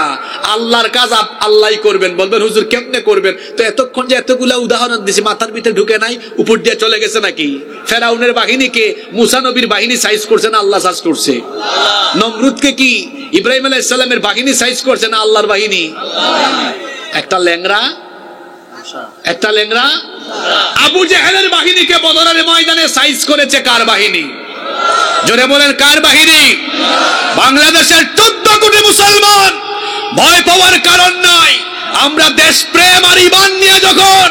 আল্লাহর কাজ আল্লাহই করবেন। বলবেন, হুজুর কেমনে করবেন? তো এতক্ষণ যে এতগুলা উদাহরণ দিছি, মাথার ভিতরে ঢুকে নাই? উপর দিয়ে চলে গেছে নাকি? ফেরাউনের বাহিনীকে মুসা নবীর বাহিনী সাইজ করছে না আল্লাহ সাইজ করছে? নমরুদকে কি ইব্রাহিম আলাইহিস সালামের বাহিনী সাইজ করছে না আল্লাহর বাহিনী? একটা ল্যাংড়া আবু জেহেলের বাহিনীকে বদরের ময়দানে সাইজ করেছে কার বাহিনী? জোরে বলেন, কার বাহিনী? বাংলাদেশের 14 কোটি মুসলমান ভয় পাওয়ার কারণ নাই। আমরা দেশপ্রেম আর ঈমান নিয়ে যখন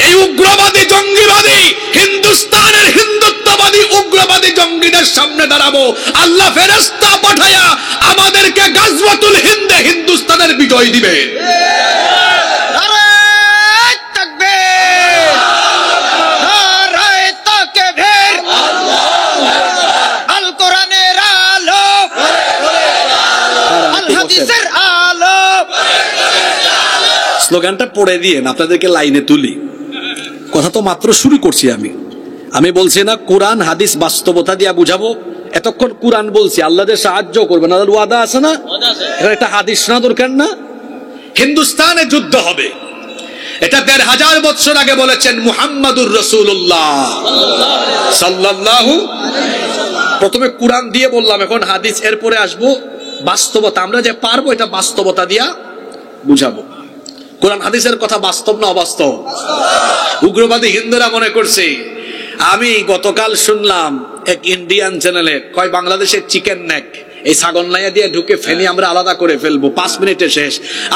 এই উগ্রবাদী জঙ্গিবাদী হিন্দুস্তানের হিন্দুত্ববাদী উগ্রবাদী জঙ্গিদের সামনে দাঁড়াবো, আল্লাহ ফেরেশতা পাঠায়া আমাদেরকে গাজওয়াতুল হিন্দে হিন্দুস্তানের বিজয় দিবে। স্লোগানটা পড়ে দিয়ে আপনাদেরকে লাইনে তুলি। কথা তো মাত্র শুরু করছি। আমি বলছি না কোরআন হাদিস বাস্তবতা দিয়া বুঝাবো। এতক্ষণ কোরআন বলছি, আল্লাহদের সাহায্য করবে না, ওয়াদা আছে না? এটা হাদিস শোনা দরকার না? হিন্দুস্তানে যুদ্ধ হবে, এটা ১৫০০ বছর আগে বলেছেন মুহাম্মাদুর রাসূলুল্লাহ সাল্লাল্লাহু। প্রথমে কোরআন দিয়ে বললাম, এখন হাদিস, এরপরে আসবো বাস্তবতা। আমরা যে পারবো এটা বাস্তবতা দিয়া বুঝাবো। কোরআন হাদিসের কথা বাস্তব না অবাস্তব? উগ্রবাদী হিন্দুরা মনে করছে। আমি গতকাল শুনলাম এক ইন্ডিয়ান চ্যানেলে কয় বাংলাদেশের চিকেন নেক, এই ছাগল নাইয়া দিয়ে ঢুকে ফেনি আমরা আলাদা করে ফেলবো, 5 মিনিটে শেষ।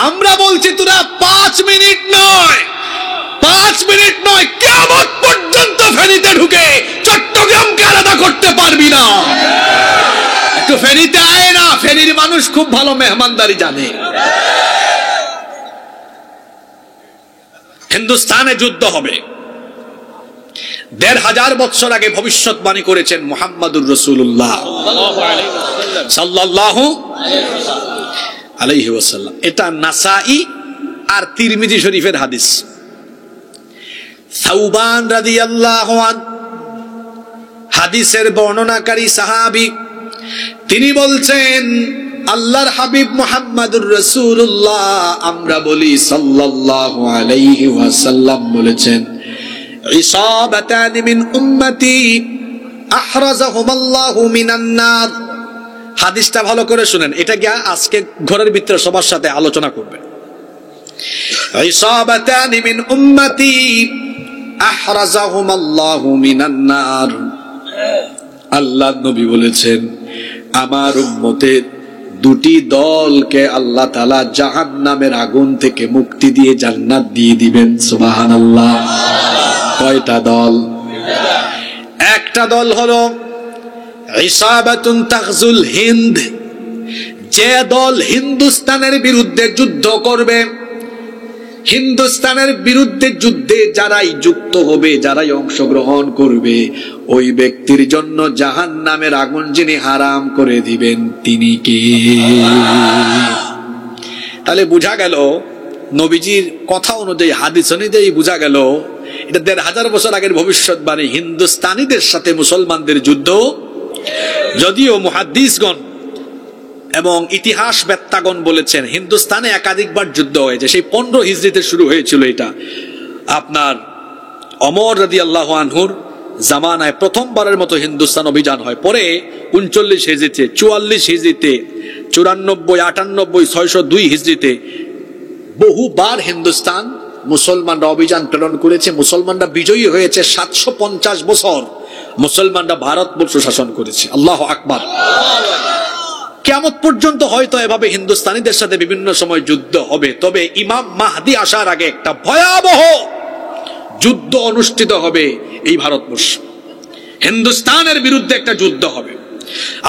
আমরা বলছি তোরা 5 মিনিট নয়, কিয়ামত পর্যন্ত ফেনীতে ঢুকে চট্টগ্রামকে আলাদা করতে পারবি না। মানুষ খুব ভালো মেহমানদারি জানে। হিন্দুস্তানে যুদ্ধ হবে, ১৫০০ বছর আগে ভবিষ্যৎবাণী করেছেন মুহাম্মাদুর রাসূলুল্লাহ সাল্লাল্লাহু আলাইহি ওয়াসাল্লাম। এটা নাসাই আর তিরমিজি শরীফের হাদিস। সাউবান রাদিয়াল্লাহু আনহু হাদিসের বর্ণনাকারী সাহাবী, তিনি বলছেন আল্লাহর হাবিব মুহাম্মাদুর রাসূলুল্লাহ, আমরা বলি সাল্লাল্লাহু আলাইহি ওয়াসাল্লাম বলেছেন, ইসাবাতান মিন উম্মতি আহরাজাহুমাল্লাহু মিনান নার। হাদিসটা ভালো করে শুনেন, এটা কি আজকে ঘরের ভিতরে সবার সাথে আলোচনা করবেন। ইসাবাতান মিন উম্মতি আহরাজাহুমাল্লাহু মিনান নার। আল্লাহর নবী বলেছেন, আমার উম্মতের দুটি দলকে আল্লাহ তাআলা জাহান্নামের আগুন থেকে মুক্তি দিয়ে জান্নাত দিয়ে দিবেন। সুবহানাল্লাহ। কয়টা দল? একটা দল হলো ইসাবাতুন তাগজুল হিন্দ, যে দল হিন্দুস্তানের বিরুদ্ধে যুদ্ধ করবে। হিন্দুস্তানের বিরুদ্ধে যুদ্ধে যারাই যুক্ত হবে, যারাই অংশগ্রহণ করবে, ওই ব্যক্তির জন্য জাহান্নামের আগুন যিনি হারাম করে দিবেন তিনি কে? তাহলে বোঝা গেল, নবীজির কথা অনুযায়ী, হাদিস অনুযায়ী বোঝা গেল, এটা ১৫০০ বছর আগের ভবিষ্যৎবাণী। হিন্দুস্তানিদের সাথে মুসলমানদের যুদ্ধ। যদিও মুহাদ্দিসগণ এবং ইতিহাস বেত্তাগণ বলেছেন হিন্দুস্তানে একাধিকবার যুদ্ধ হয়েছে। সেই ১৫ হিজরিতে শুরু হয়েছিল এটা। আপনার ওমর রাদিয়াল্লাহু আনহুর জামানায় প্রথমবারের মতো হিন্দুস্তান অভিযান হয়। পরে ৩৯ হিজরিতে, ৪৪ হিজরিতে, ৯৪, ৯৮, ৬০২ হিজরিতে বহুবার হিন্দুস্তান মুসলমানরা অভিযান প্রেরণ করেছে। মুসলমানরা বিজয়ী হয়েছে। ৭৫০ বছর মুসলমানরা ভারতবর্ষ শাসন করেছে। আল্লাহু আকবার। কিয়ামত পর্যন্ত হয়তো এভাবে হিন্দুস্তানিদের সাথে বিভিন্ন সময় যুদ্ধ হবে। তবে ইমাম মাহদি আসার আগে একটা ভয়াবহ যুদ্ধ অনুষ্ঠিত হবে এই ভারতবর্ষ। হিন্দুস্তানের বিরুদ্ধে একটা যুদ্ধ হবে।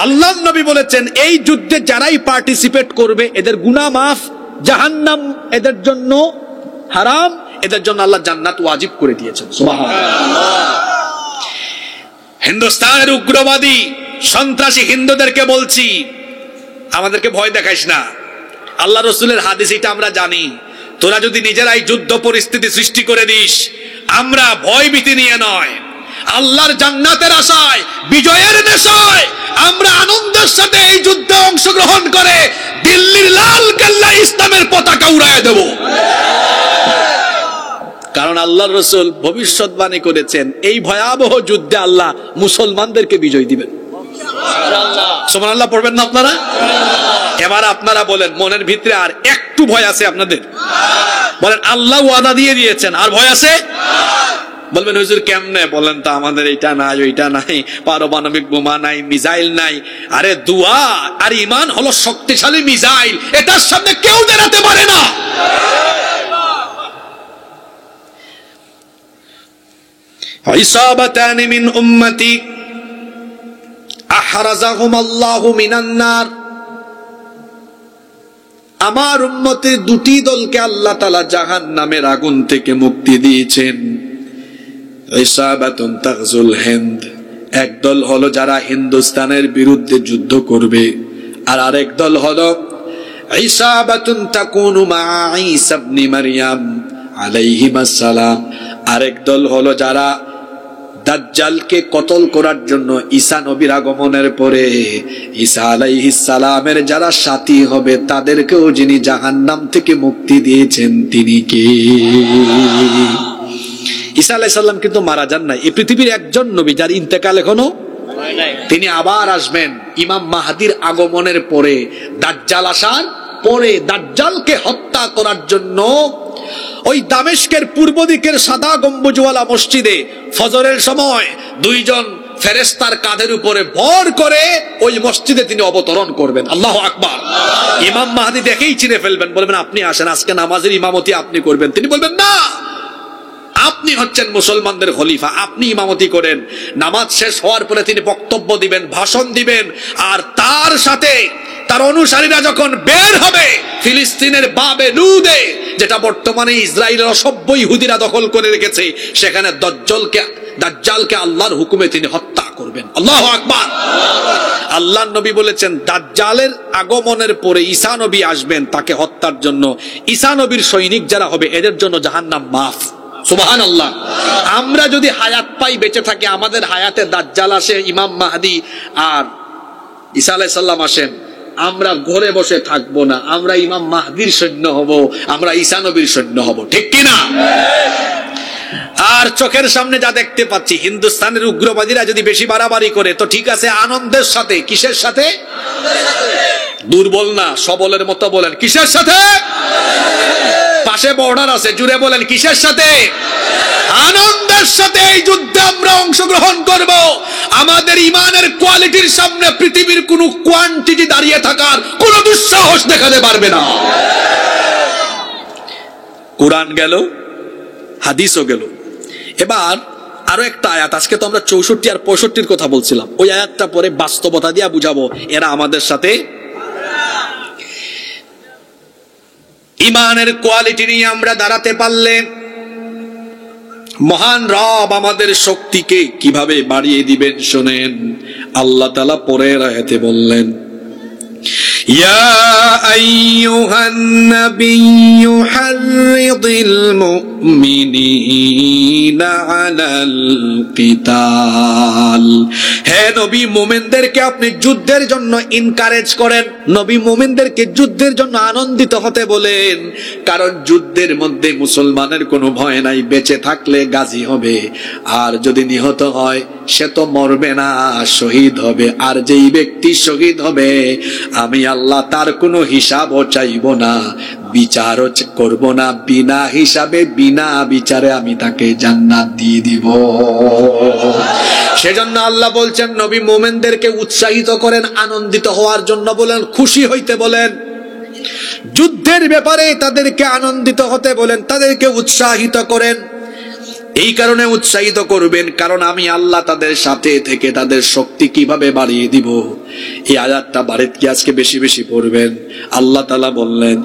আল্লাহর নবী বলেছেন, এই যুদ্ধে যারাই পার্টিসিপেট করবে এদের গুনাহ মাফ, জাহান্নাম এদের জন্য হারাম, এদের জন্য আল্লাহ জান্নাত ওয়াজিব করে দিয়েছেন। সুবহানাল্লাহ। হিন্দুস্তানের উগ্রবাদী সন্ত্রাসী হিন্দুদেরকে বলছি, আমাদেরকে ভয় দেখাইস না। আল্লাহ রসুলের হাদিস এটা আমরা জানি। তোরা যদি নিজেরাই যুদ্ধ পরিস্থিতি সৃষ্টি করে দিস, আমরা ভয় ভীতি নিয়ে নয়, আল্লাহর জান্নাতের আশায়, বিজয়ের নেশায় আমরা আনন্দের সাথে এই যুদ্ধে অংশগ্রহণ করে দিল্লির লাল কেল্লায় ইসলামের পতাকা উড়ায় দেব। কারণ আল্লাহর রাসূল ভবিষ্যৎবাণী করেছেন, এই ভয়াবহ যুদ্ধে আল্লাহ মুসলমানদেরকে বিজয় দিবেন। সুবহানাল্লাহ পড়বেন না আপনারা? এবার আপনারা বলেন, মনের ভিতরে আর একটু ভয় আছে আপনাদের? বলেন, আল্লাহ ওয়াদা দিয়ে দিয়েছেন, আর ভয় আছে? বলবেন, হুজুর কেমনে? বলেন তো, আমাদের এটা নাই, ওইটা নাই, পারমাণবিক বোমা নাই, মিসাইল নাই। আরে দুয়া আর ঈমান হলো শক্তিশালী মিসাইল, এটার সামনে কেউ দাঁড়াতে পারে না। ইসাবাতান মিন উম্মতি আহরাজাহুমাল্লাহু মিনান নার। আমার উম্মতের দুটি দলকে আল্লাহ তাআলা জাহান্নামের আগুন থেকে মুক্তি দিয়েছেন। ইসাবাতুন তাগজুল হিন্দ, এক দল হলো যারা হিন্দুস্তানের বিরুদ্ধে যুদ্ধ করবে, আর আরেক দল হলো ইসাবাতুন তাকুনু মা ঈসা ইবনে মারইয়াম আলাইহিস সালাম। আরেক দল হলো যারা দাজ্জালকে কতল করার জন্য ঈসা নবীর আগমনের পরে ঈসা আলাইহিস সালামের যারা সাথী হবে, তাদেরকেও যিনি জাহান্নাম থেকে মুক্তি দিয়েছেন তিনি কে? ঈসা আলাইহিস সালাম কিন্তু মারা যান নাই। এই পৃথিবীর একজন নবী যার ইন্তেকাল এখনো হয় নাই। তিনি আবার আসবেন ইমাম মাহদির আগমনের পরে, দাজ্জাল আসার পরে। দাজ্জালকে হত্যা করার জন্য ওই দামেস্কের পূর্ব দিকের সাদা গম্বুজওয়ালা মসজিদে ফজরের সময় দুইজন ফেরেশতার কাঁধের উপরে ভর করে ওই মসজিদে তিনি অবতরণ করবেন। আল্লাহু আকবার। ইমাম মাহদি দেখেই চিনে ফেলবেন, বলবেন, আপনি আসেন, আজকে নামাজের ইমামতি আপনি করবেন। তিনি বলবেন, না, আপনি হচ্ছেন মুসলমানদের খলিফা, আপনি ইমামতি করেন। নামাজ শেষ হওয়ার পরে তিনি বক্তব্য দিবেন, ভাষণ দিবেন, আর তার সাথে তার অনুসারীরা যখন বের হবে ফিলিস্তিনের বাবে লুদে, যেটা বর্তমানে ইসরায়েলের অসভ্য ইহুদিরা দখল করে রেখেছে, সেখানে দাজ্জালকে আল্লাহর হুকুমে তিনি হত্যা করবেন। আল্লাহু আকবার। আল্লাহর নবী বলেছেন দাজ্জালের আগমনের পরে ঈসা নবী আসবেন তাকে হত্যার জন্য। ঈসা নবীর সৈনিক যারা হবে এদের জন্য জাহান্নাম মাফ। সুবহানাল্লাহ। আমরা যদি হায়াত পাই, বেঁচে থাকি, আমাদের হায়াতে দাজ্জাল আসে, ইমাম মাহদি আর ঈসা আলাইহিস সালাম আসেন, আমরা ঘরে বসে থাকবো না, আমরা ইমাম মাহদির সৈন্য হব, আমরা ঈসা নবীর সৈন্য হব, ঠিক কি না? আর চোখের সামনে যা দেখতে পাচ্ছি, হিন্দুস্তানের উগ্রবাদীরা যদি বেশি বাড়াবাড়ি করে তো ঠিক আছে, আনন্দের সাথে। কিসের সাথে? দুর্বল না, সবলের মতো বলেন, কিসের সাথে? পাশে বর্ডার আছে, জুড়ে বলেন, কিসের সাথে? আনন্দের সাথে এই যুদ্ধে আমরা অংশগ্রহণ করব। আমাদের ইমানের কোয়ালিটির সামনে পৃথিবীর কোন কোয়ান্টিটি দাঁড়িয়ে থাকার কোন দুঃসাহস দেখাতে পারবে না। কোরআন গেল, হাদিসও গেল। এবার আরো একটা আয়াত, আজকে তো আমরা 64 আর 65 কথা বলছিলাম, ওই আয়াতটা পরে বাস্তবতা দিয়ে বুঝাবো এরা আমাদের সাথে। ইমানের কোয়ালিটি নিয়ে আমরা দাঁড়াতে পারলে মহান রব আমাদের শক্তিকে কিভাবে বাড়িয়ে দিবেন শোনেন। আল্লাহ তাআলা পরের আয়াতে বললেন, ইয়া আইয়ুহান নাবিয়্যু হাররিদিল মুমিনিনা আলাল কিতাল। হে নবী, মুমিনদেরকে আপনি যুদ্ধের জন্য এনকারেজ করেন, নবী মুমিনদেরকে যুদ্ধের জন্য আনন্দিত হতে বলেন। কারণ যুদ্ধের মধ্যে মুসলমানের কোনো ভয় নাই, বেঁচে থাকলে গাজী হবে, আর যদি নিহত হয় সে তো মরবে না, শহীদ হবে। আর যেই ব্যক্তি শহীদ হবে আমি আল্লাহ তার কোনো হিসাবও চাইব না, বিচারও করব না, বিনা হিসাবে বিনা বিচারে আমি তাকে জান্নাত দিয়ে দিব। সেজন্য আল্লাহ বলছেন নবী মুমিনদেরকে উৎসাহিত করেন, আনন্দিত হওয়ার জন্য বলেন, খুশি হইতে বলেন, যুদ্ধের ব্যাপারে তাদেরকে আনন্দিত হতে বলেন, তাদেরকে উৎসাহিত করেন। এই কারণে উৎসাহিত করবেন কারণ আমি আল্লাহ তাদের সাথে থেকে তাদের শক্তি কিভাবে বাড়িয়ে দিব। এই আয়াতটা বারেত কি আজকে বেশি বেশি পড়বেন। আল্লাহ তাআলা বললেন,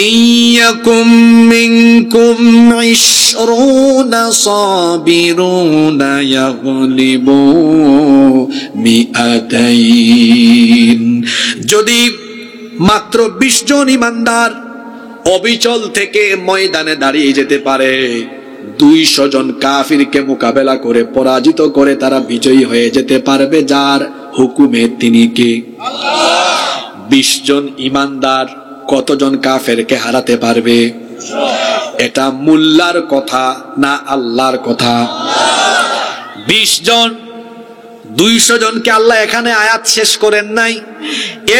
ইয়াকুম মিনকুম 20 সাবিরুনা ইয়াগলিবু মিআতাইন। যদি মাত্র 20 জন ইমানদার অবিচল থেকে ময়দানে দাঁড়িয়ে যেতে পারে, 200 জন কাফিরকে মোকাবেলা করে পরাজিত করে তারা বিজয়ী হয়ে যেতে পারবে, যার হুকুমে তিনি কে? আল্লাহ। 20 জন ইমানদার কতজন কাফেরকে হারাতে পারবে? এটা মুল্লার কথা না আল্লাহর কথা? 20 জন। 200 জনকে আল্লাহ এখানে আয়াত শেষ করেন নাই,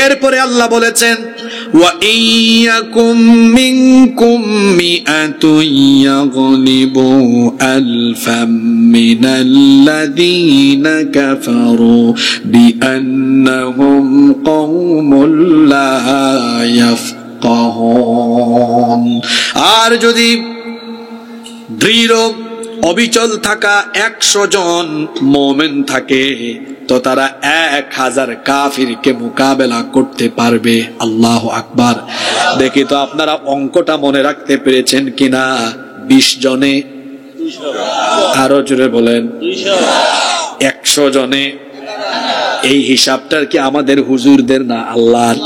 এরপরে আল্লাহ বলেছেন, ওয়া ইয়াকুম মিনকুম মিআতুন ইয়াগলিবু আলফাম মিনাল্লাযীনা কাফারু বিআন্নাহুম কওমুন লা ইয়াফকাহুন। আর যদি দৃঢ় অবিচল থাকা 100 জন মুমিন থাকে তো তারা 1000 কাফিরকে মোকাবেলা করতে পারবে। আল্লাহু আকবার। দেখি তো আপনারা অঙ্কটা মনে রাখতে পেরেছেন কিনা? 20 জনে 200, আরো জোরে বলেন 200, 100 জনে। এই হিসাবটার কি আমাদের হুজুরদের না আল্লাহর?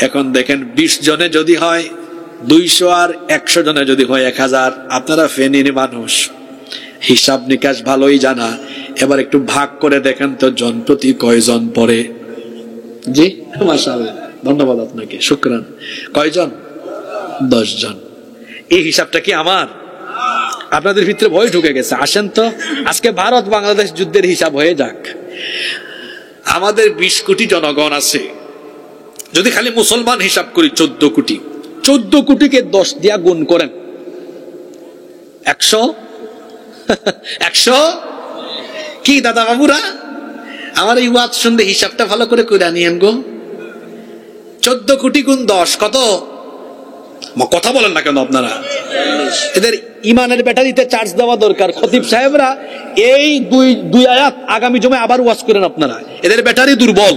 এখন দেখেন 20 জনে যদি হয় 200 আর 100 জনে যদি হয় 1000, আপনারা ফেনীর মানুষ, হিসাব নিকাশ ভালোই জানা। এবার একটু ভাগ করে দেখেন তো জন প্রতি কয়জন পড়ে। জি মাশাআল্লাহ, ধন্যবাদ আপনাকে, শুকরান। কয়জন? 10 জন। এই হিসাবটা কি আমার? আপনাদের ভিতরে ভয় ঢুকে গেছে। আসেন তো আজকে ভারত বাংলাদেশ যুদ্ধের হিসাব হয়ে যাক। আমাদের 20 কোটি জনগণ আছে, যদি খালি মুসলমান হিসাব করি 14 কোটি। 14 কোটিকে 10 দিয়া গুণ করেন, 100 100 কি দাদা বাবুরা আমার এই ওয়াজ শুনলে হিসাবটা ভালো করে কইরা নিয়েন গো। 14 কোটি গুণ 10 কত? কথা বলেন না কেন আপনারা? এদের ইমানের ব্যাটারিতে চার্জ দেওয়া দরকার। খতিব সাহেবরা এই দুই আয়াত আগামী জুমায় আবার ওয়াজ করেন আপনারা, এদের ব্যাটারি দুর্বল।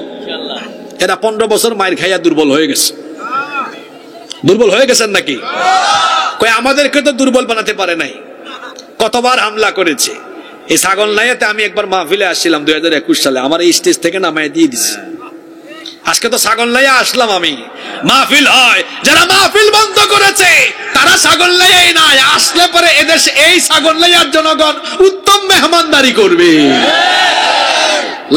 এরা 15 বছর মায়ের খাইয়া দুর্বল হয়ে গেছে। দুর্বল হয়ে গেছেন নাকি? কই আমাদেরকে তো দুর্বল বানাতে পারে নাই, কতবার হামলা করেছে। এই ছাগল নাইয়াতে আমি একবার মাহফিলে আসছিলাম 2021 সালে, আমার এই স্টেজ থেকে নামায় দিয়ে দিছে। আজকে তো ছাগল নাইয়া আসলাম আমি, মাহফিল হয়, যারা মাহফিল বন্ধ করেছে তারা ছাগল নাইয়াই নাই, আসলে পরে এদেশে এই ছাগল নাইয়ার জনগণ উত্তম মেহমানদারি করবে।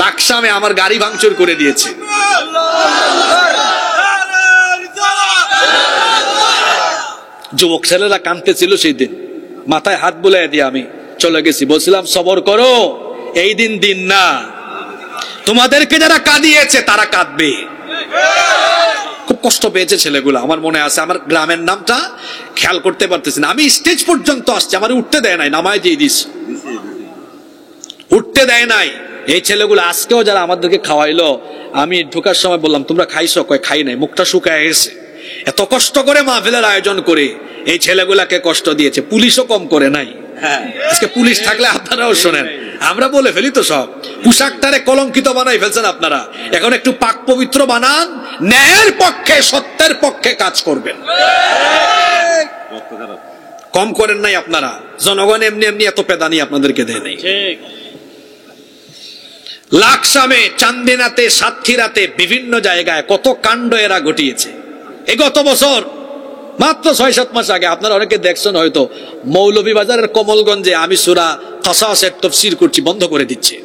লাকসামে আমার গাড়ি ভাঙচুর করে দিয়েছে। যুবক ছেলেরা কাঁদতেছিল সেই দিন, মাথায় হাত বুলাই দিয়ে আমি চলে গেছি, বলছিলাম সবর করো, এই দিন দিন না, তোমাদেরকে যারা কাঁদিয়েছে তারা কাঁদবে। খুব কষ্ট পেয়েছে ছেলেগুলো, আমার মনে আছে। আমার গ্রামের নামটা খেয়াল করতে পারতেছি না। আমি স্টেজ পর্যন্ত আসছি, আমার উঠতে দেয় নাই, নামায় দিয়ে দিস, উঠতে দেয় নাই। এই ছেলেগুলো আজকেও যারা আমাদেরকে খাওয়াইলো, আমি ঢোকার সময় বললাম তোমরা খাইছো? কয় খাই নাই, মুখটা শুকায় গেছে। এত কষ্ট করে মাহফিলের আয়োজন করে এই ছেলেগুলাকে কষ্ট দিয়েছে, পুলিশও কম করে নাই। আজকে পুলিশ থাকলে আপনারাও শোনেন, আমরা বলে ফেলি তো সব, পোশাকটারে কলঙ্কিত বানাই ফেলছেন আপনারা। এখন একটু পাক পবিত্র বানান, ন্যায়ের পক্ষে সত্যের পক্ষে কাজ করবেন, কম করেন নাই আপনারা। জনগণ এমনি এমনি এত পেদানি আপনাদেরকে দেয় নাই। লাকসামে, চান্দিনাতে, সাতক্ষীরাতে, বিভিন্ন জায়গায় কত কাণ্ড এরা ঘটিয়েছে। এই গত বছর মাত্র 6-7 মাস আগে, আপনারা অনেকে দেখছেন হয়তো, মৌলভীবাজারের কমলগঞ্জে আমি সূরা কাসাসের তাফসীর করছি, বন্ধ করে দিচ্ছে।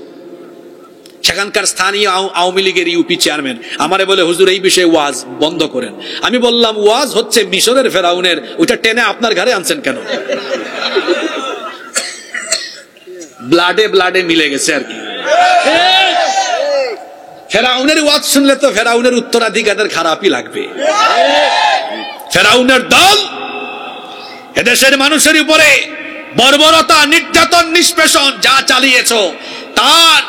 সেখানকার স্থানীয় আওয়ামী লীগের ইউপি চেয়ারম্যান আমারে বলে হুজুর এই বিষয়ে ওয়াজ বন্ধ করেন। আমি বললাম ওয়াজ হচ্ছে মিশরের ফেরাউনের, ওইটা টেনে আপনার ঘরে আনছেন কেন? ব্লাডে ব্লাডে মিলে গেছে আর কি। ফেরাউনের ওয়াজ শুনলে তো ফেরাউনের উত্তরাধিকারীদের খারাপই লাগবে। ফেরাউনের দল এদেশের মানুষের উপরে বর্বরতা, নির্যাতন, নিষ্পেষণ যা চালিয়েছো তার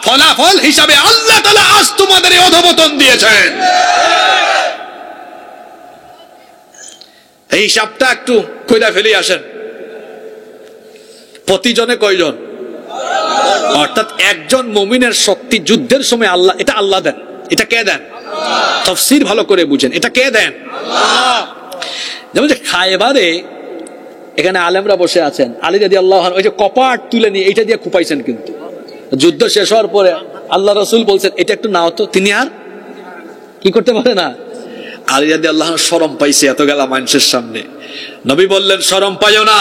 ফলাফল হিসাবে আল্লাহ তাআলা আজ তোমাদের অধঃপতন দিয়েছেন। এই হিসাবটা একটু কইরা ফেলে আসেন। প্রতিজনে কয়জন? অর্থাৎ একজন মুমিনের শক্তি যুদ্ধের সময় আল্লাহ, এটা আল্লাহ দেন। এটা কে দেন? তাফসীর ভালো করে বুঝেন, এটা কে দেন? যেমন যে খায়বারে এখানে আলেমরা বসে আছেন, আলী রাদিয়াল্লাহু আনহু ওই যে কপাট তুলে নিয়ে এটা দিয়ে কুপাইছেন, কিন্তু যুদ্ধ শেষ হওয়ার পরে আল্লাহ রাসূল বলছেন এটা একটু নাও তো, তিনি আর কি করতে পারে না। আলী রাদিয়াল্লাহু আনহু শরম পাইছে এত গেলা মানুষের সামনে। নবী বললেন শরম পাইও না,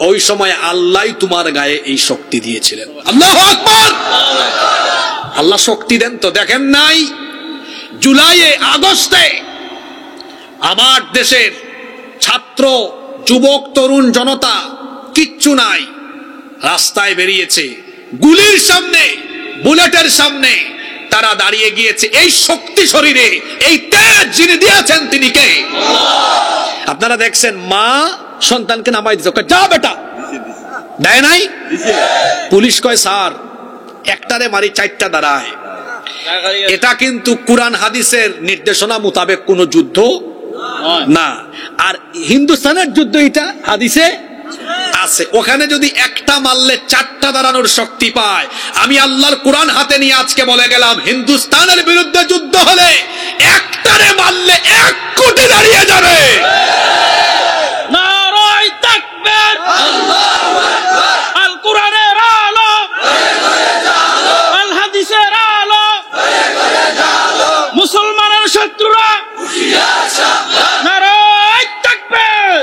ওই সময় আল্লাহ তোমার গায়ে এই শক্তি দিয়েছিলেন। আল্লাহু আকবার। আল্লাহ শক্তি দেন তো, দেখেন নাই জুলাইয়ে, আগস্টে আমার দেশের ছাত্র, যুবক, তরুণ জনতা কিচ্ছু নাই, রাস্তায় বেরিয়েছে, গুলির সামনে, বুলেটের সামনে তারা দাঁড়িয়ে গিয়েছে। এই শক্তি শরীরে, এই তেজ যিনি দিয়েছেন তিনি কে? আপনারা দেখছেন মা সন্তানকে নামাই দিচ্ছে, যা বেটা, দেয় নাই? পুলিশ কয় স্যার একটারে মারি 4টা দাঁড়ায়। এটা কিন্তু কুরআন হাদিসের নির্দেশনা মোতাবেক কোন যুদ্ধ না। আর হিন্দুস্তানের যুদ্ধ এটা হাদিসে আছে, ওখানে যদি একটা মারলে 4টা দাঁড়ানোর শক্তি পায়। আমি আল্লাহর কোরআন হাতে নিয়ে আজকে বলে গেলাম, হিন্দুস্তানের বিরুদ্ধে যুদ্ধ হলে একটারে মারলে 1 কোটি দাঁড়িয়ে যাবে। নারায়ে তাকবীর, আল্লাহু আকবার। আল কোরআনের আলো, আল হাদিসের আলো, মুসলমানের শত্রুরা হুঁশিয়ার সাবধান। নারায়ে তাকবীর।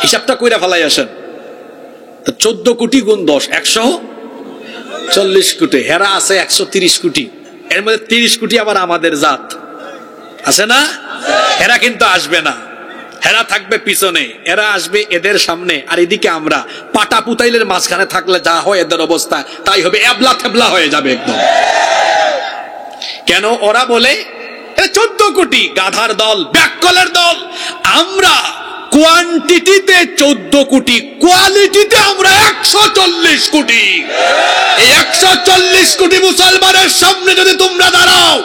হিসাবটা কইরা ফেলাই আসেন। 14 কোটি গুণ 10, 140 কোটি। হেরা আছে 130 কোটি, এর মধ্যে 30 কোটি আবার আমাদের জাত আছে না? হেরা কিন্তু আসবে না, হেরা থাকবে পিছনে, এরা আসবে এদের সামনে। আর এদিকে আমরা পাটা পুতাইলের মাঝখানে থাকলে যা হয় এদের অবস্থা তাই হবে, এবলা থেবলা হয়ে যাবে একদম। কেন? ওরা বলে 14 কোটি, গাধার দল, ব্যাককলের দল। আমরা কোয়ান্টিটিতে 14 কোটি, কোয়ালিটিতে আমরা 140 কোটি। এই 140 কোটি মুসলমানের সামনে যদি তোমরা দাঁড়াও,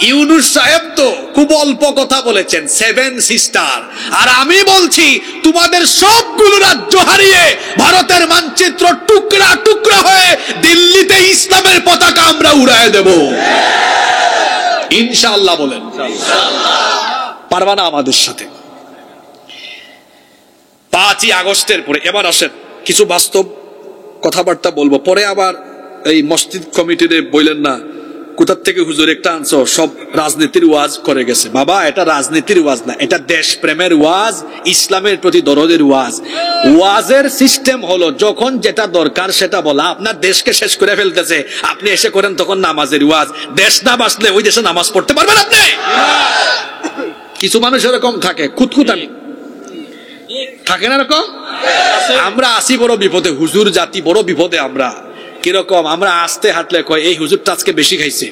ইউনুস সাহেব তো খুব অল্প কথা বলেছেন, 7 সিস্টার, আর আমি বলছি তোমাদের সবগুলো রাজ্য হারিয়ে ভারতের মানচিত্র টুকরা টুকরা হয়ে দিল্লিতে ইসলামের পতাকা আমরা উড়ায় দেব ইনশাআল্লাহ। বলেন পারবা না আমাদের সাথে? 5ই আগস্টের পরে এবার আসেন কিছু বাস্তব কথাবার্তা বলবো, পরে আবার এই মসজিদ কমিটির বললেন না কোথার থেকে হুজুর একটা আনছো, সব রাজনীতির ওয়াজ করে গেছে। বাবা, এটা রাজনীতির ওয়াজ না, এটা দেশপ্রেমের ওয়াজ, ইসলামের প্রতি দরদের ওয়াজ। ওয়াজের সিস্টেম হলো যখন যেটা দরকার সেটা বলা। আপনার দেশকে শেষ করে ফেলতেছে, আপনি এসে করেন তখন নামাজের ওয়াজ। দেশ না বাঁচলে ওই দেশে নামাজ পড়তে পারবেন আপনি? কিছু মানুষ এরকম থাকে, খুঁতখুঁতানি থাকে না এরকম। আমরা আসি বড় বিপদে, হুজুর জাতি বড় বিপদে। আমরা কিরকম? আমরা আস্তে হাঁটলে কয় এই হুজুরটা আজকে বেশি খাইছে,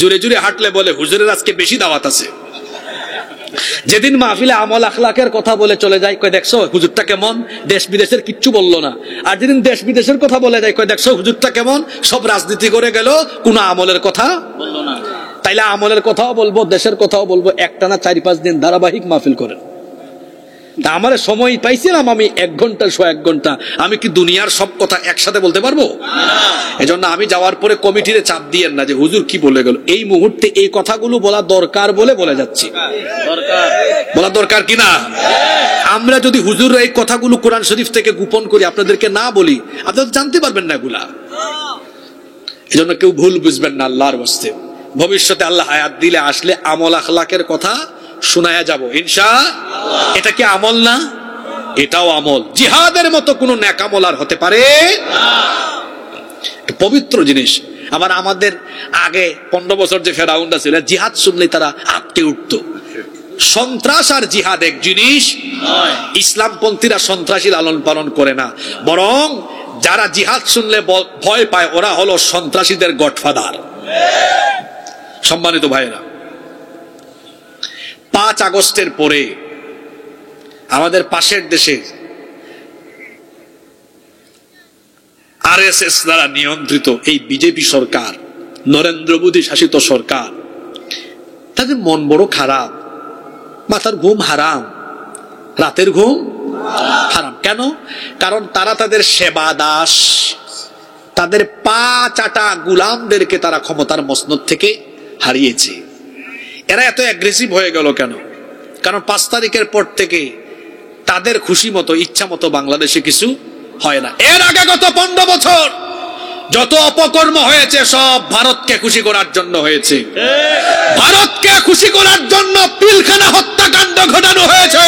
জোরে জোরে হাঁটলে বলে হুজুরের আজকে বেশি দাওয়াত আছে। যেদিন মাহফিলে আমল আখলাকের কথা বলে চলে যায়, কয় দেখছো হুজুরটা কেমন, দেশ বিদেশের কিচ্ছু বললো না। আর যেদিন দেশ বিদেশের কথা বলে যায়, কয় দেখছো হুজুরটা কেমন, সব রাজনীতি করে গেল, কোন আমলের কথা বললো না। তাইলে আমলের কথাও বলবো, দেশের কথাও বলবো, একটানা 4-5 দিন ধারাবাহিক মাহফিল করেন। তা আমার সময় পাইছিলাম আমি 1 ঘন্টা 1 ঘন্টা, আমি কি দুনিয়ার সব কথা একসাথে বলতে পারবো? এজন্য আমি যাওয়ার পরে কমিটিরে চাপ দিয়েন না যে হুজুর কি বলে গেল, এই মুহূর্তে এই কথাগুলো বলা দরকার বলে বলে যাচ্ছি। বলা দরকার কি না? আমরা যদি হুজুর এই কথাগুলো কোরআন শরীফ থেকে গোপন করি, আপনাদেরকে না বলি, আপনারা জানতে পারবেন না এগুলা। এজন্য কেউ ভুল বুঝবেন না আল্লাহর ওয়াস্তে। ভবিষ্যতে আল্লাহ হায়াত দিলে আসলে আমল আখলাকের কথা শোনায়া যাব ইনশাআল্লাহ। এটা কি আমল না? এটাও আমল। জিহাদের মতো কোন নেকামল আর হতে পারে না, পবিত্র জিনিস। আবার আমাদের আগে 15 বছর যে ফেরাউনরা ছিল, জিহাদ শুনলে তারা আটকে উঠতো। সন্ত্রাস আর জিহাদ এক জিনিস নয়। ইসলামপন্থীরা সন্ত্রাসী লালন পালন করে না, বরং যারা জিহাদ শুনলে ভয় পায় ওরা হলো সন্ত্রাসীদের গডফাদার। সম্মানিত ভাইরা, 5 আগস্টের পরে আমাদের পাশের দেশে আরএসএস দ্বারা নিয়ন্ত্রিত এই বিজেপি সরকার, নরেন্দ্র মোদী শাসিত সরকার, তাদের মন বড় খারাপ, মাথার ঘুম হারাম, রাতের ঘুম হারাম। কেন? কারণ তারা তাদের সেবা দাস, তাদের পা চাটা গুলামদেরকে তারা ক্ষমতার মসনদ থেকে হারিয়েছে। এরা এত অ্যাগ্রেসিভ হয়ে গেল কেন? কারণ 5 তারিখের পর থেকে তাদের খুশি মতো ইচ্ছা মতো বাংলাদেশে কিছু হয় না। এর আগে গত 15 বছর যত অপকর্ম হয়েছে সব ভারতকে খুশি করার জন্য হয়েছে। ভারতকে খুশি করার জন্য পিলখানা হত্যাকাণ্ড ঘটানো হয়েছে।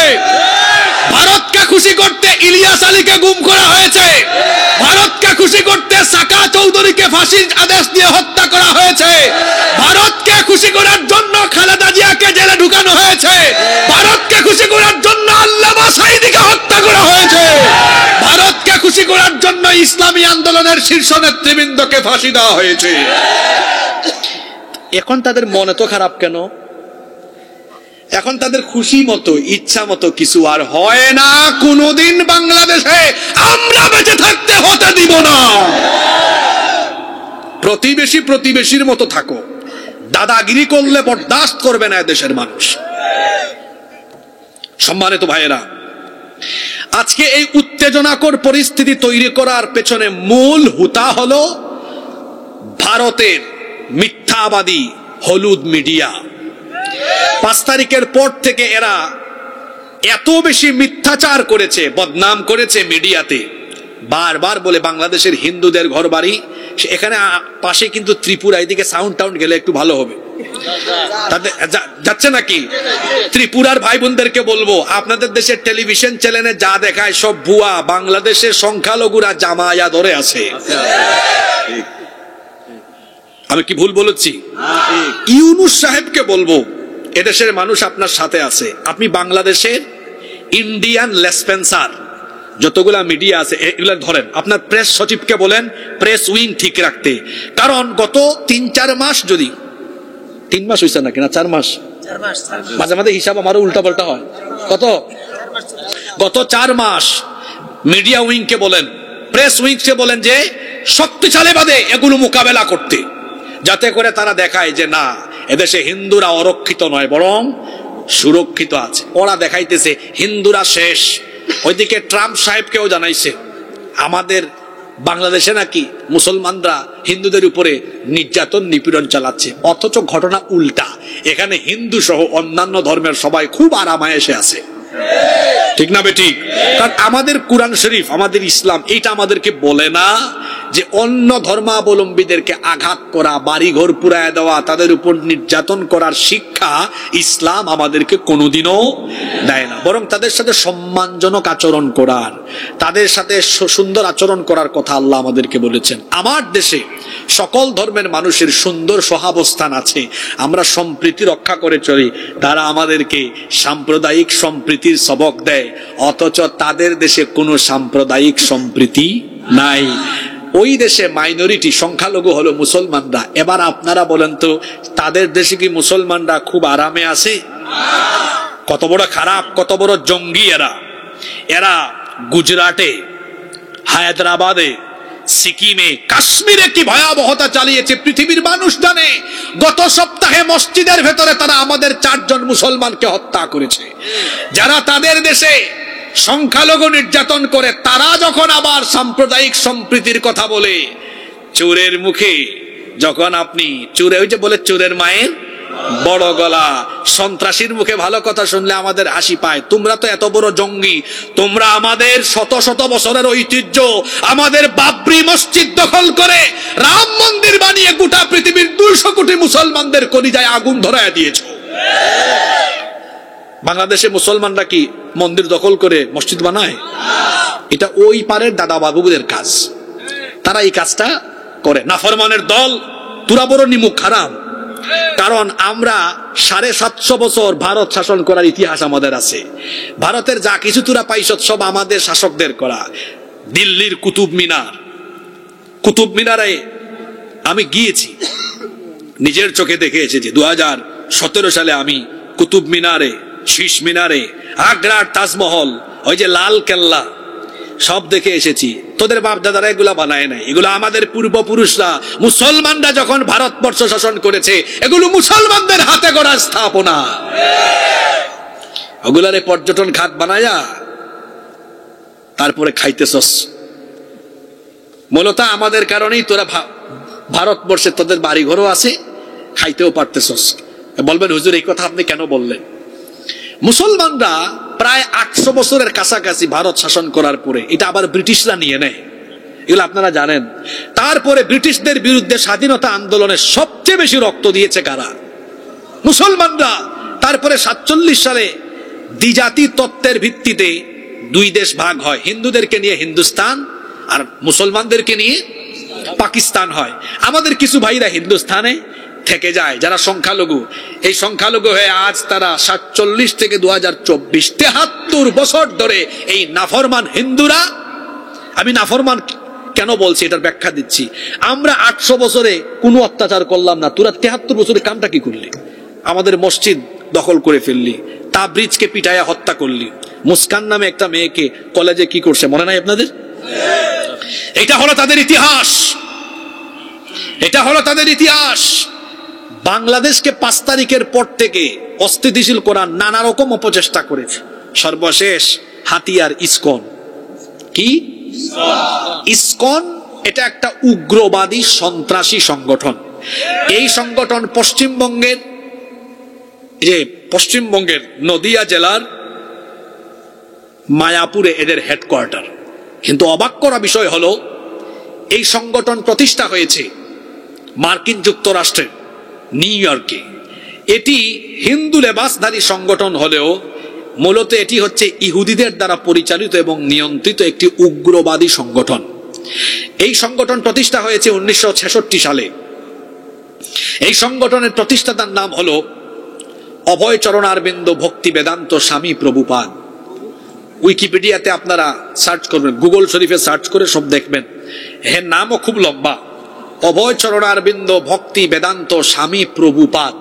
ভারতকে খুশি করতে ইলিয়াস আলীকে গুম করা হয়েছে। ভারতকে খুশি করতে সাকা চৌধুরীকে ফাঁসির আদেশ দিয়ে হত্যা করা হয়েছে। ভারতকে খুশি করার জন্য খালেদা জিয়াকে জেলে ঢুকানো হয়েছে। ভারতকে খুশি করার জন্য আল্লামা সাঈদীকে হত্যা করা হয়েছে। ভারতকে খুশি করার জন্য ইসলামী আন্দোলনের শীর্ষ নেতৃবৃন্দকে ফাঁসি দেওয়া হয়েছে। এখন তাদের মন এত খারাপ কেন? এখন তাদের খুশি মতো ইচ্ছা মতো কিছু আর হয় না। কোনদিন বাংলাদেশে আমরা বেঁচে থাকতে হতে দিব না। প্রতিবেশী প্রতিবেশীর মতো থাকো, দাদাগিরি করলে বরদাস্ত করবে না দেশের মানুষ। সম্মানিত ভাইয়েরা, আজকে এই উত্তেজনাকর পরিস্থিতি তৈরি করার পেছনে মূল হুতা হলো ভারতের মিথ্যাবাদী হলুদ মিডিয়া। 5 তারিখের পর থেকে এরা এত বেশি মিথ্যাচার করেছে, বদনাম করেছে মিডিয়াতে, বারবার বলে বাংলাদেশের হিন্দুদের ঘর বাড়ি এখানে পাশে কিন্তু ত্রিপুরা, এদিকে সাউন্ড টাউন্ড গেলে একটু ভালো হবে। তাদের যাচ্ছে নাকি? ত্রিপুরার ভাই বোনদেরকে বলবো, আপনাদের দেশের টেলিভিশন চ্যানেলে যা দেখায় সব ভুয়া। বাংলাদেশের সংখ্যালঘুরা জামায়া ধরে আছে। আমি কি ভুল বলেছি? ইউনুস সাহেবকে বলবো, এদেশের মানুষ আপনার সাথে আছে। আপনি বাংলাদেশের ইন্ডিয়ান লেসপেন্সার যতগুলা মিডিয়া আছে এগুলা ধরেন, আপনার প্রেস সচিবকে বলেন প্রেস উইং ঠিক রাখতে। কারণ গত 3-4 মাস, যদি 3 মাস হয়েছে নাকি না 4 মাস, মাঝে মাঝে হিসাব আমারও উল্টা পাল্টা হয়। কত? গত 4 মাস মিডিয়া উইংকে বলেন, প্রেস উইংকে বলেন যে শক্তিশালী বাদে এগুলো মোকাবেলা করতে, যাতে করে তারা দেখায় যে না এদেশে হিন্দুরা অরক্ষিত নয়, বরং সুরক্ষিত আছে। ওরা দেখাইতেছে হিন্দুরা শেষ। ওইদিকে ট্রাম্প সাহেবকেও জানাইছে আমাদের বাংলাদেশে নাকি মুসলমানরা হিন্দুদের উপরে নির্যাতন নিপীড়ন চালাচ্ছে, অথচ ঘটনা উল্টা। এখানে হিন্দু সহ অন্যান্য ধর্মের সবাই খুব আরামায়েশে আছে, ঠিক না বেঠিক? কারণ আমাদের কুরআন শরীফ, আমাদের ইসলাম এইটা আমাদেরকে বলে না যে অন্য ধর্মাবলম্বীদেরকে আঘাত করা, বাড়িঘর পুড়ায় দেওয়া, তাদের উপর নির্যাতন করার শিক্ষা ইসলাম আমাদেরকে কোনোদিনও দেয় না। বরং তাদের সাথে সম্মানজনক আচরণ করার, তাদের সাথে সুন্দর আচরণ করার কথা আল্লাহ আমাদেরকে বলেছেন। আমার দেশে সকল ধর্মের মানুষের সুন্দর সহাবস্থান আছে, আমরা সম্প্রীতি রক্ষা করে চলি। তারা আমাদেরকে সাম্প্রদায়িক সম্প্রীতির সবক দেয়, অথচ তাদের দেশে কোনো সাম্প্রদায়িক সম্প্রীতি নাই। ওই দেশে মাইনরিটি, সংখ্যালঘু হলো মুসলমানরা। এবার আপনারা বলেন তো, তাদের দেশে কি মুসলমানরা খুব আরামে আছে? কত বড় খারাপ, কত বড় জঙ্গি এরা। এরা গুজরাটে, হায়দ্রাবাদে, সিকিমে, কাশ্মীরে কি ভয়াবহতা চালিয়েছে পৃথিবীর মানুষ জানে। গত সপ্তাহে মসজিদের ভেতরে তারা আমাদের 4 জন মুসলমানকে হত্যা করেছে। যারা তাদের দেশে সংখ্যালঘু নির্যাতন করে, তারা যখন আবার সাম্প্রদায়িক সম্প্রীতির কথা বলে, চোরের মুখে যখন আপনি চোরে, ওই যে বলে চোরের মায়ের বড় গলা, সন্ত্রাসীর মুখে ভালো কথা শুনলে আমাদের হাসি পায়। তোমরা তো এত বড় জঙ্গি, তোমরা আমাদের শত শত বছরের ঐতিহ্য, আমাদের বাবরি মসজিদ দখল করে রাম মন্দির বানিয়ে গোটা পৃথিবীর 200 কোটি মুসলমানদের কলিজায় আগুন ধরায় দিয়েছো। বাংলাদেশে মুসলমানরা কি মন্দির দখল করে মসজিদ বানায়? এটা ওই পারের দাদা বাবুদের কাজ, তারা এই কাজটা করে। নাফরমানের দল, তোরা বড় নিমুখ খারাপ। কারণ আমরা 750 বছর ভারত শাসন করার ইতিহাস আমাদের আছে। ভারতের যা কিছু তোরা পাইছ সব আমাদের শাসকদের করা। দিল্লির কুতুব মিনারে আমি গিয়েছি, নিজের চোখে দেখে এসেছি। 2017 সালে আমি কুতুব মিনারে, শীষ মিনারে, আগ্রার তাজমহল, ওই যে লাল কেল্লা সব দেখে এসেছি। তোদের বাপ দাদারা এগুলা বানায় নাই, এগুলো আমাদের পূর্বপুরুষরা, মুসলমানরা যখন ভারতবর্ষ শাসন করেছে, এগুলো মুসলমানদের হাতে গড়া স্থাপনা। ওগুলারে পর্যটন খাত বানায়া তারপরে খাইতেছস। মূলত আমাদের কারণেই তোরা ভারতবর্ষে তোদের বাড়ি ঘরও আছে, খাইতেও পারতেছস। বলবেন হুজুর এই কথা আপনি কেন বললেন? মুসলমানরা প্রায় 800 বছরের কাছাকাছি ভারত শাসন করার পরে এটা আবার ব্রিটিশরা নিয়ে নেয়, এগুলো আপনারা জানেন। তারপরে ব্রিটিশদের বিরুদ্ধে স্বাধীনতা আন্দোলনে সবচেয়ে বেশি রক্ত দিয়েছে কারা? মুসলমানরা। তারপরে 47 সালে দ্বিজাতি তত্ত্বের ভিত্তিতে 2 দেশ ভাগ হয়, হিন্দুদেরকে নিয়ে হিন্দুস্তান আর মুসলমানদেরকে নিয়ে পাকিস্তান হয়। আমাদের কিছু ভাইরা হিন্দুস্তানে থেকে যায়, যারা সংখ্যালঘু। এই সংখ্যালঘু হয়ে আজ তারা 47 থেকে 2024 73 বছর ধরে এই নাফরমান হিন্দুরা, আমি নাফরমান কেন বলছি এটার ব্যাখ্যা দিচ্ছি। আমরা 800 বছরে কোনো অত্যাচার করলাম না, তোরা 73 বছরে কামটা কি করলি? আমাদের মসজিদ দখল করে ফেললি, তাবরিজকে পিটায়া হত্যা করলি, মুস্কান নামে একটা মেয়েকে কলেজে কি করছে মনে নাই আপনাদের? এটা হলো তাদের ইতিহাস, এটা হলো তাদের ইতিহাস। বাংলাদেশকে 5 তারিখের পর থেকে অস্থিতিশীল করার নানা রকম অপচেষ্টা করেছে। সর্বশেষ হাতিয়ার ইসকন। কি ইসকন? এটা একটা উগ্রবাদী সন্ত্রাসী সংগঠন। এই সংগঠন পশ্চিমবঙ্গের নদিয়া জেলার মায়াপুরে এদের হেডকোয়ার্টার। কিন্তু অবাক করা বিষয় হলো, এই সংগঠন প্রতিষ্ঠা হয়েছে মার্কিন যুক্তরাষ্ট্রের নিউ ইয়র্কে। এটি হিন্দু লেবাসধারী সংগঠন হলেও মূলত এটি হচ্ছে ইহুদিদের দ্বারা পরিচালিত এবং নিয়ন্ত্রিত একটি উগ্রবাদী সংগঠন। এই সংগঠন প্রতিষ্ঠা হয়েছে 1966 সালে। এই সংগঠনের প্রতিষ্ঠাতার নাম হলো অভয় চরণারবিন্দ ভক্তি বেদান্ত স্বামী প্রভুপাদ। উইকিপিডিয়াতে আপনারা সার্চ করবেন, গুগল শরীফে সার্চ করে সব দেখবেন। এর নামও খুব লম্বা, অভয় চরণারবিন্দ ভক্তি বেদান্ত স্বামী প্রভুপাদ।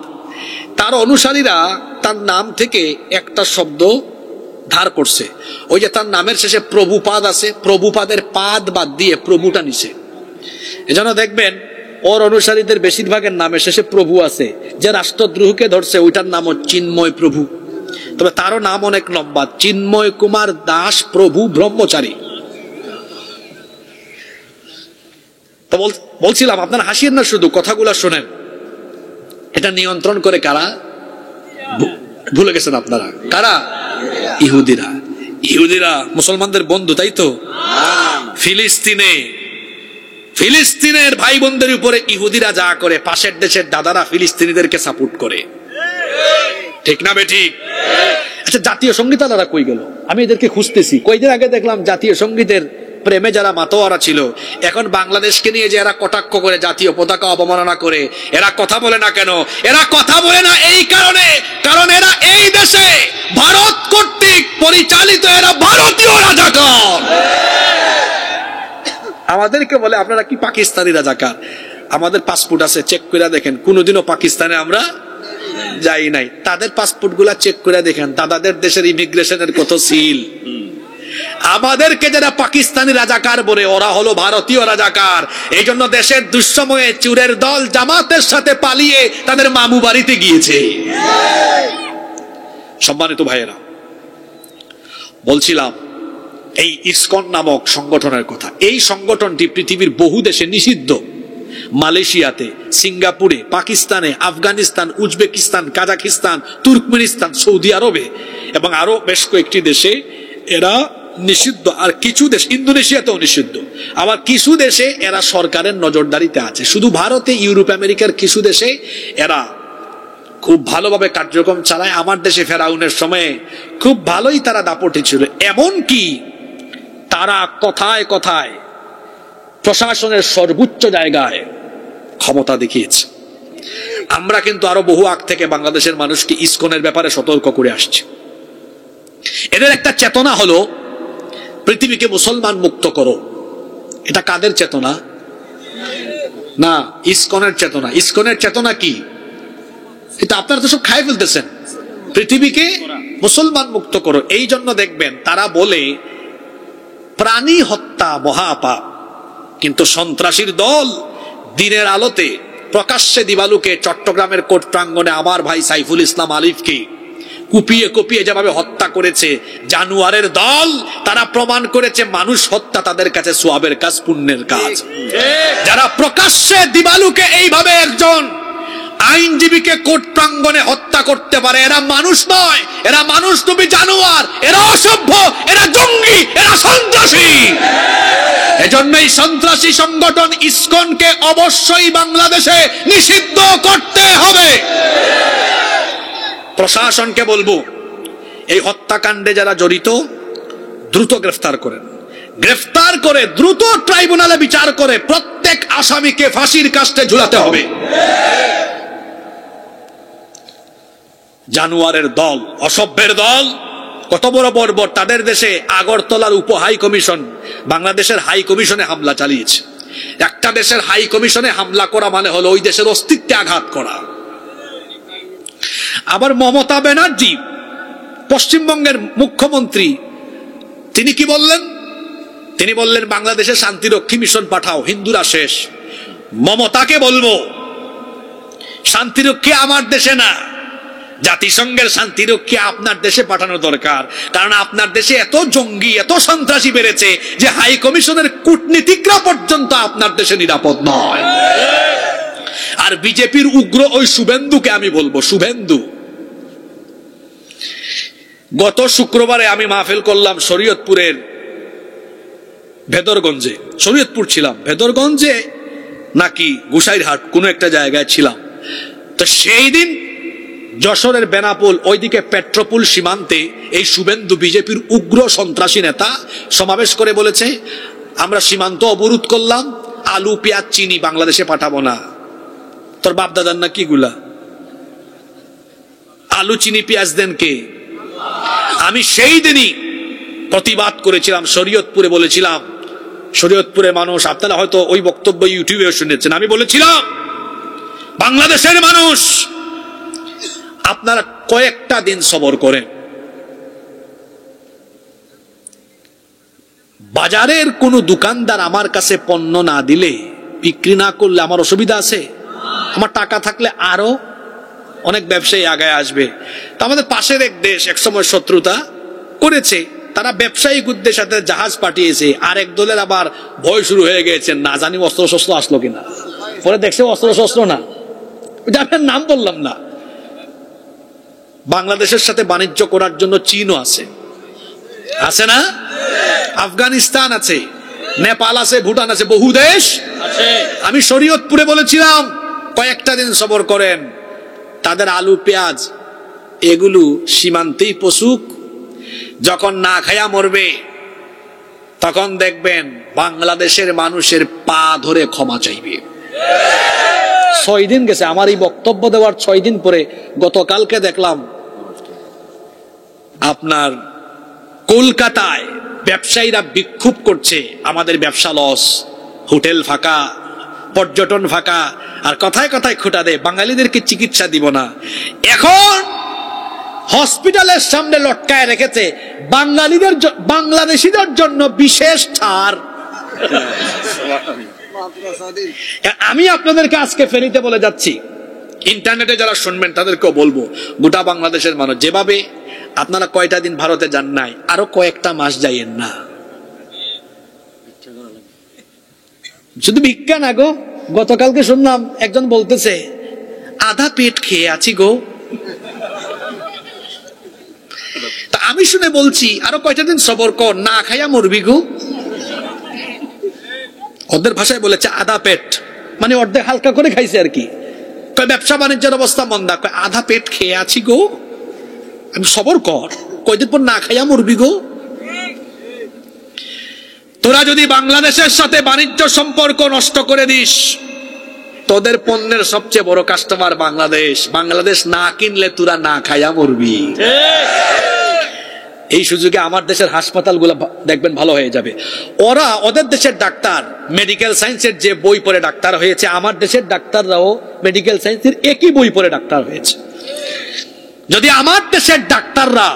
তার অনুসারীরা তার নাম থেকে একটা শব্দ ধার করছে। ওই যে তার নামের শেষে প্রভুপাদ আছে, প্রভুপাদের পাদ বাদ দিয়ে প্রভুটা নিছে। এজন্য দেখবেন ওর অনুসারীদের বেশিরভাগের নামের শেষে প্রভু আছে। যে রাষ্ট্রদ্রোহকে ধরছে ওইটার নাম চিন্ময় প্রভু, তবে তারও নাম অনেক লম্বা, চিন্ময় কুমার দাস প্রভু ব্রহ্মচারী। তো বলছিলাম আপনারা হাসিয়েন না, শুধু কথাগুলো শোনেন। এটা নিয়ন্ত্রণ করে কারা? ভুলে গেছেন আপনারা? কারা? ইহুদিরা। ইহুদিরা মুসলমানদের বন্ধু, তাই তো? ফিলিস্তিনের ভাই বোনদের উপরে ইহুদিরা যা করে, পাশের দেশের দাদারা ফিলিস্তিনিদেরকে সাপোর্ট করে, ঠিক না বেঠিক? আচ্ছা, জাতীয় সঙ্গীত আলাদা কই গেল? আমি এদেরকে খুঁজতেছি। কয়দিন আগে দেখলাম জাতীয় সঙ্গীতের প্রেমে যারা মাতোয়ারা ছিল, এখন বাংলাদেশকে নিয়ে যে এরা কটাক্ষ করে, জাতীয় পতাকা অবমাননা করে, এরা কথা বলে না কেন? এরা কথা বলে না এই কারণে, কারণ এরা এই দেশে ভারত কর্তৃক পরিচালিত, এরা ভারতীয় রাজাকার। আমাদেরকে বলে আপনারা কি পাকিস্তানি রাজাকার? আমাদের পাসপোর্ট আছে, চেক করে দেখেন, কোনোদিনও পাকিস্তানে আমরা যাই নাই। তাদের পাসপোর্ট গুলা চেক করে দেখেন, দাদাদের দেশের ইমিগ্রেশনের কত সিল। আমাদেরকে যারা পাকিস্তানি রাজাকার বলে, ওরা হলো ভারতীয় রাজাকার। এই জন্য দেশের দুঃসময়ে চুরের দল জামাতের সাথে পালিয়ে তাদের মামু বাড়িতে গিয়েছে। সম্মানিত ভাইয়েরা, বলছিলাম এই ইসকন নামক সংগঠনের কথা। এই সংগঠনটি পৃথিবীর বহু দেশে নিষিদ্ধ। মালয়েশিয়াতে, সিঙ্গাপুরে, পাকিস্তানে, Afghanistan, Uzbekistan, Kazakhstan, Turkmenistan, Saudi আরবে এবং আরো বেশ কয়েকটি দেশে এরা নিষিদ্ধ। আর কিছু দেশ, ইন্দোনেশিয়াতেও নিষিদ্ধ। আবার কিছু দেশে এরা সরকারের নজরদারিতে আছে। শুধু ভারতে, ইউরোপ, আমেরিকার কিছু দেশে এরা খুব ভালোভাবে কার্যক্রম চালায়। আমার দেশে ফেরাউনের সময়ে খুব ভালোই তারা দাপটে ছিল। এমন কি তারা কথায় কথায় প্রশাসনের সর্বোচ্চ জায়গায় ক্ষমতা দেখিয়েছে। আমরা কিন্তু আরো বহু আগ থেকে বাংলাদেশের মানুষকে ইসকনের ব্যাপারে সতর্ক করে আসছি। এদের একটা চেতনা হলো পৃথিবীকে মুসলমান মুক্ত করো। এটা কাদের চেতনা? না, ইসকনের চেতনা। ইসকনের চেতনা কি? এটা আপনারা তো সব খাই ফেলতেছেন। পৃথিবীকে মুসলমান মুক্ত করো। এই জন্য দেখবেন তারা বলে প্রাণী হত্যা মহাপাপ, কিন্তু সন্ত্রাসীর দল দিনের আলোতে প্রকাশ্যে দিবালুকে চট্টগ্রামের কোর্ট প্রাঙ্গণে আমার ভাই সাইফুল ইসলাম আলিফকে কুপিয়ে কুপিয়ে যেভাবে হত্যা করেছে, জানুয়ারের দল তারা প্রমাণ করেছে মানুষ হত্যা তাদের কাছে সোয়াবের কাজ, পুণ্যের কাজ। যারা প্রকাশ্যে দিবালুকে এইভাবে একজন আইনজীবীকে কোর্ট প্রাঙ্গণে হত্যা করতে পারে, এরা মানুষ নয়, এরা মানুষ নবী জানোয়ার, এরা অসভ্য, এরা জঙ্গি, এরা সন্ত্রাসী। এজন্যই সন্ত্রাসী সংগঠন ইসকনকে অবশ্যই বাংলাদেশে নিষিদ্ধ করতে হবে। প্রশাসনকে বলবো, এই হত্যাকাণ্ডে যারা জড়িত দ্রুত গ্রেফতার করেন। গ্রেফতার করে দ্রুত ট্রাইব্যুনালে বিচার করে প্রত্যেক আসামিকে ফাঁসির কাস্টে ঝুলাতে হবে। জানুয়ারের দল, অসভ্যের দল, কত বড় বর্বর। তাদের দেশে আগরতলার উপ হাই কমিশন বাংলাদেশের হাই কমিশনে হামলা চালিয়েছে। একটা দেশের হাই কমিশনে হামলা করা মানে হলো ওই দেশের অস্তিত্বে আঘাত করা। আবার মমতা ব্যানার্জি, পশ্চিমবঙ্গের মুখ্যমন্ত্রী, তিনি কি বললেন? তিনি বললেন বাংলাদেশে শান্তিরক্ষী মিশন পাঠাও, হিন্দুরা শেষ। মমতাকে বলবো, শান্তিরক্ষী আমার দেশে না, জাতিসংঘের শান্তিরক্ষী আপনার দেশে পাঠানো দরকার। কারণ আপনার দেশে এত জঙ্গি, এত সন্ত্রাসী বেড়েছে যে হাই কমিশনের কূটনীতিকরা পর্যন্ত আপনার দেশে নিরাপদ নয়। আর বিজেপির উগ্র ওই শুভেন্দুকে আমি বলবো, শুভেন্দু, গত শুক্রবারে আমি মাহফিল করলাম শরীয়তপুরের ভেদরগঞ্জে। শরীয়তপুর ছিলাম, ভেদরগঞ্জে নাকি গুসাইরহাট কোন একটা জায়গায় ছিলাম। তো সেই দিন যশোরের বেনাপোল, ওইদিকে পেট্রোপুল সীমান্তে এই শুভেন্দু, বিজেপির উগ্র সন্ত্রাসী নেতা, সমাবেশ করে বলেছে আমরা সীমান্ত অবরোধ করলাম, আলু পেঁয়াজ চিনি বাংলাদেশে পাঠাবো না। তোর বাপ দাদার না কি গুলা? আলু চিনি পেঁয়াজ দেন কে? আমি সেই দিনই প্রতিবাদ করেছিলাম শরীয়তপুরে, বলেছিলাম শরীয়তপুরের মানুষ, আপনারা হয়তো ওই বক্তব্য ইউটিউবে শুনেছেন, আমি বলেছিলাম বাংলাদেশের মানুষ আপনারা কয়েকটা দিন সবর করেন। বাজারের কোন দোকানদার আমার কাছে পণ্য না দিলে বিক্রি না করলে আমার অসুবিধা আছে? আমার টাকা থাকলে আরো অনেক ব্যবসায়ী আগায় আসবে। তো আমাদের পাশের এক দেশ একসময় শত্রুতা করেছে, তারা ব্যবসায়িক উদ্দেশ্যে জাহাজ পাঠিয়েছে, আর এক দলের আবার ভয় শুরু হয়ে গেছে, না জানি অস্ত্র শস্ত্র আসলো কিনা। পরে দেখছে অস্ত্র শস্ত্র না, আপনার নাম বললাম না। বাংলাদেশের সাথে বাণিজ্য করার জন্য চীনও আছে, আছে না? আফগানিস্তান আছে, নেপাল আছে, ভুটান আছে, বহু দেশ আছে। আমি শরীয়তপুরে বলেছিলাম কয়েকটা দিন সবর করেন, তাদের আলু পেঁয়াজ এগুলো সীমান্তেই পশুক, যখন না খায়া মরবে তখন দেখবেন বাংলাদেশের মানুষের পা ধরে ক্ষমা চাইবে। 6 দিন গেছে আমার এই বক্তব্য দেওয়ার 6 দিন পরে গতকালকে দেখলাম আপনার কলকাতায় ব্যবসায়ীরা বিক্ষোভ করছে, আমাদের ব্যবসা লস, হোটেল ফাঁকা, পর্যটন ফাঁকা, আর কথায় কথায় খোটা দেয় বাঙালিদেরকে চিকিৎসা দিব না। এখন হসপিটালের সামনে লটকায় রেখেছে বাঙালিদের, বাংলাদেশিদের জন্য বিশেষ ছাড়। আমি আপনাদেরকে আজকে ফেরিতে বলে যাচ্ছি, ইন্টারনেটে যারা শুনবেন তাদেরকেও বলবো, গোটা বাংলাদেশের মানুষ, যেভাবে আপনারা কয়টা দিন ভারতে যান নাই, আরো কয়েকটা মাস যাইয়েন না। শুধু ভিক্ষা না গো, গতকালকে শুনলাম একজন বলতেছে আধা পেট খেয়ে আছি গো। তা আমি শুনে বলছি আরো কয়টা দিন সবর কর, না খাইয়া মরবি গো। ওদের ভাষায় বলেছে আধা পেট, মানে অর্ধেক হালকা করে খাইছে আর কি। ব্যবসা বাণিজ্যের অবস্থা মন্দা, আধা পেট খেয়ে আছি গো, আমি সবর কর, কয়দিন পর না খাইয়া মরবি গো। তোরা যদি বাংলাদেশের সাথে বাণিজ্য সম্পর্ক নষ্ট করে দিস, তোদের পণ্যের সবচেয়ে বড় কাস্টমার বাংলাদেশ, বাংলাদেশ না কিনলে তোরা না খাইয়া মরবি। এই সুযোগে আমার দেশের হাসপাতালগুলো দেখবেন ভালো হয়ে যাবে। ওরা ওদের দেশের ডাক্তার মেডিকেল সায়েন্সের যে বই পড়ে ডাক্তার হয়েছে, আমার দেশের ডাক্তাররাও মেডিকেল সায়েন্সের একই বই পড়ে ডাক্তার হয়েছে। যদি আমার দেশের ডাক্তাররা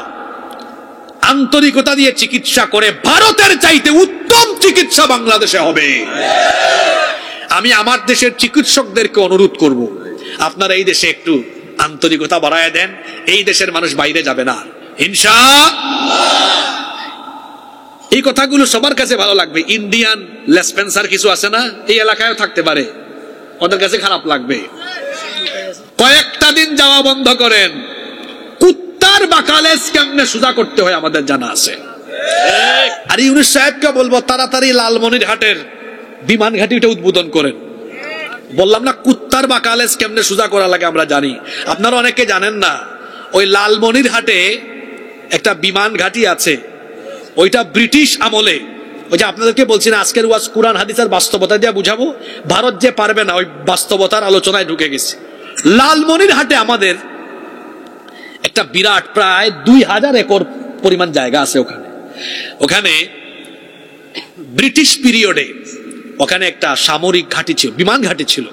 আন্তরিকতা দিয়ে চিকিৎসা করে, ভারতের চাইতে উত্তম চিকিৎসা বাংলাদেশে হবে। আমি আমার দেশের চিকিৎসকদেরকে অনুরোধ করব, আপনারা এই দেশে একটু আন্তরিকতা বাড়ায় দেন, এই দেশের মানুষ বাইরে যাবে না ইনশাআল্লাহ। এই কথাগুলো সবার কাছে ভালো লাগবে। ইন্ডিয়ান লেসপেন্সার কিছু আছে না, এই এলাকায় থাকতে পারে, ওদের কাছে খারাপ লাগবে। কয়েকটা দিন যাওয়া বন্ধ করেন, কুত্তার বাকালেস কেমনে সোজা করতে হয় আমাদের জানা আছে। আর ইউনুস সাহেবকে বলবো তাড়াতাড়ি লালমনিরহাটের বিমান ঘাঁটিটা উদ্বোধন করেন। বললাম না কুত্তার বাকালেস কেমনে সোজা করা লাগে আমরা জানি, আপনারা অনেকে জানেন না। ওই লালমনিরহাটে একটা বিমান ঘাঁটি আছে, ওইটা ব্রিটিশ আমলে, ওই যে আপনাদেরকে বলছি না আজকের ওয়াজ কুরআন হাদিসের বাস্তবতা দিয়ে বুঝাবো, ভারত যে পারবে না ওই বাস্তবতার আলোচনায় ঢুকে গেছে। লালমনিরহাটে আমাদের একটা বিরাট প্রায় 2000 একর পরিমাণ জায়গা আছে ওখানে। ওখানে ব্রিটিশ পিরিয়ডে ওখানে একটা সামরিক ঘাঁটি ছিল, বিমান ঘাঁটি ছিল।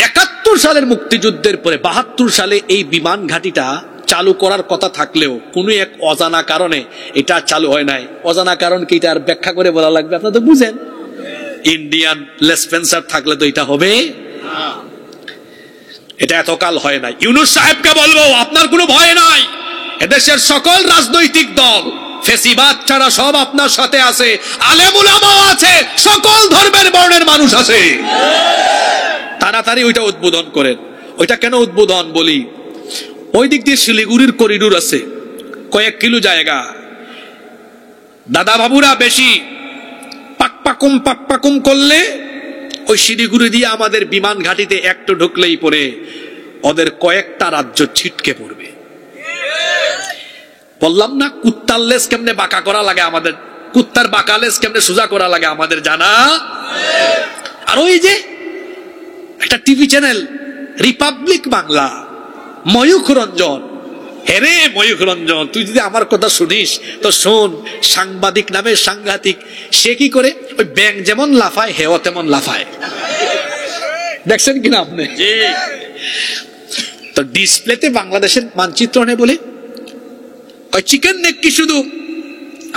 71 সালের মুক্তিযুদ্ধের পরে 72 সালে এই বিমান ঘাঁটিটা চালু করার কথা থাকলেও কোনো এক অজানা কারণে এটা চালু হয় নাই। অজানা কারণ কি এটা আর ব্যাখ্যা করে বলা লাগবে, আপনারা তো বুঝেন। ইন্ডিয়ান লেসপেন্সার থাকলে তো এটা হবে না, এটা এতকাল হয় নাই। ইউনুস সাহেবকে বলবো আপনার কোনো ভয় নাই, এদেশের সকল রাজনৈতিক দল ফেসিবাদ ছাড়া সব আপনার সাথে আছে, আলেম উলামাও আছে, সকল ধর্মের বর্ণের মানুষ আছে। তাড়াতাড়ি ওইটা উদ্বোধন করেন। ওইটা কেন উদ্বোধন বলি, ওই দিক দিয়ে শিলিগুড়ির করিডোর আছে, কয়েক কিলো জায়গা। দাদা বাবুরা বেশি পাকপাকুম করলে ওই শিলিগুড়ি দিয়ে আমাদের বিমান ঘাঁটিতে একটু ঢুকলেই পরে ওদের কয়েকটা রাজ্য ছিটকে পড়বে। বললাম না কুত্তার লেজ কেমনে বাঁকা করা লাগে আমাদের, কুত্তার বাঁকা লেজ কেমনে সোজা করা লাগে আমাদের জানা। আর ওই যে একটা TV channel Republic Bangla, Mayukh Ranjan, হেরে ময়ূখ রঞ্জন, তুই যদি আমার কথা শুনিস তো শোন, সাংবাদিক নামে সাংঘাতিক। সে কি করে, ওই ব্যাঙ যেমন লাফায় হেও তেমন লাফায়, দেখছেন কিনা আপনি? তো ডিসপ্লেতে বাংলাদেশের মানচিত্র নেই বলে ওই চিকেন নেক কি শুধু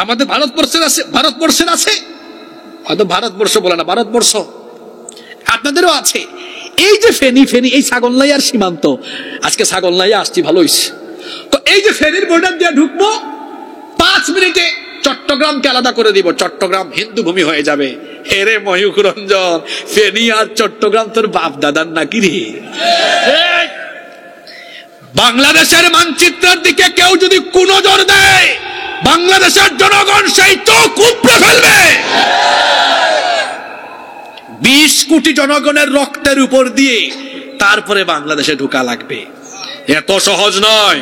আমাদের ভারতবর্ষের আছে, ভারতবর্ষের আছে, হয়তো ভারতবর্ষ বলে না, ভারতবর্ষ আপনাদেরও আছে। এই যে ফেনী এই ছাগলনাইয়ার সীমান্ত, আজকে ছাগলনাইয়া আসছি ভালো হইছে। তো এই যে ফেনীর বর্ডার দিয়ে ঢুকবো, 5 মিনিটে চট্টগ্রামকে আলাদা করে দিব, চট্টগ্রাম হিন্দু ভূমি হয়ে যাবে। হেরে ময়ূখ রঞ্জন, ফেনী আর চট্টগ্রাম তোর বাপ দাদার নাকি রে? বাংলাদেশের মানচিত্রের দিকে কেউ যদি কুনজর দেয়, বাংলাদেশের জনগণ সেই চোখ উপড়ে ফেলবে। 20 কোটি জনগণের রক্তের উপর দিয়ে তারপরে বাংলাদেশে ঢোকা লাগবে, এত সহজ নয়।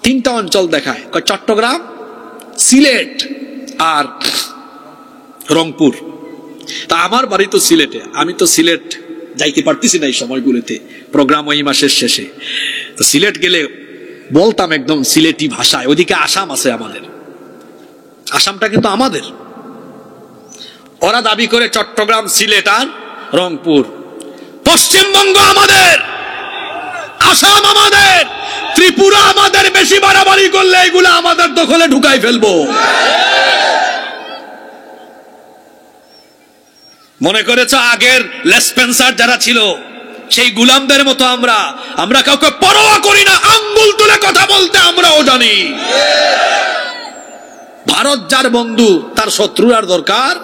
3টা অঞ্চল দেখায়, চট্টগ্রাম, সিলেট আর রংপুর। তা আমার বাড়ি তো সিলেটে, আমি তো সিলেট যাইতে পারতেছি না এই সময়গুলোতে, প্রোগ্রাম ওই মাসের শেষে। তো সিলেট গেলে বলতাম একদম সিলেটি ভাষায়। ওদিকে আসাম আছে আমাদের, আসামটা কিন্তু আমাদের। ওরা দাবি করে চট্টগ্রাম, সিলেট আর রংপুর। পশ্চিমবঙ্গ আমাদের, আসাম আমাদের, ত্রিপুরা আমাদের। বেশি বাড়াবাড়ি করলে এগুলো আমাদের দখলে ঢুকাই ফেলবো। মনে করেছ আগের লেসপেন্সার যারা ছিল সেই গুলামদের মতো আমরা কাউকে পরোয়া করি না, আঙ্গুল তুলে কথা বলতে আমরাও জানি। ভারত যার বন্ধু তার শত্রুর আর দরকার।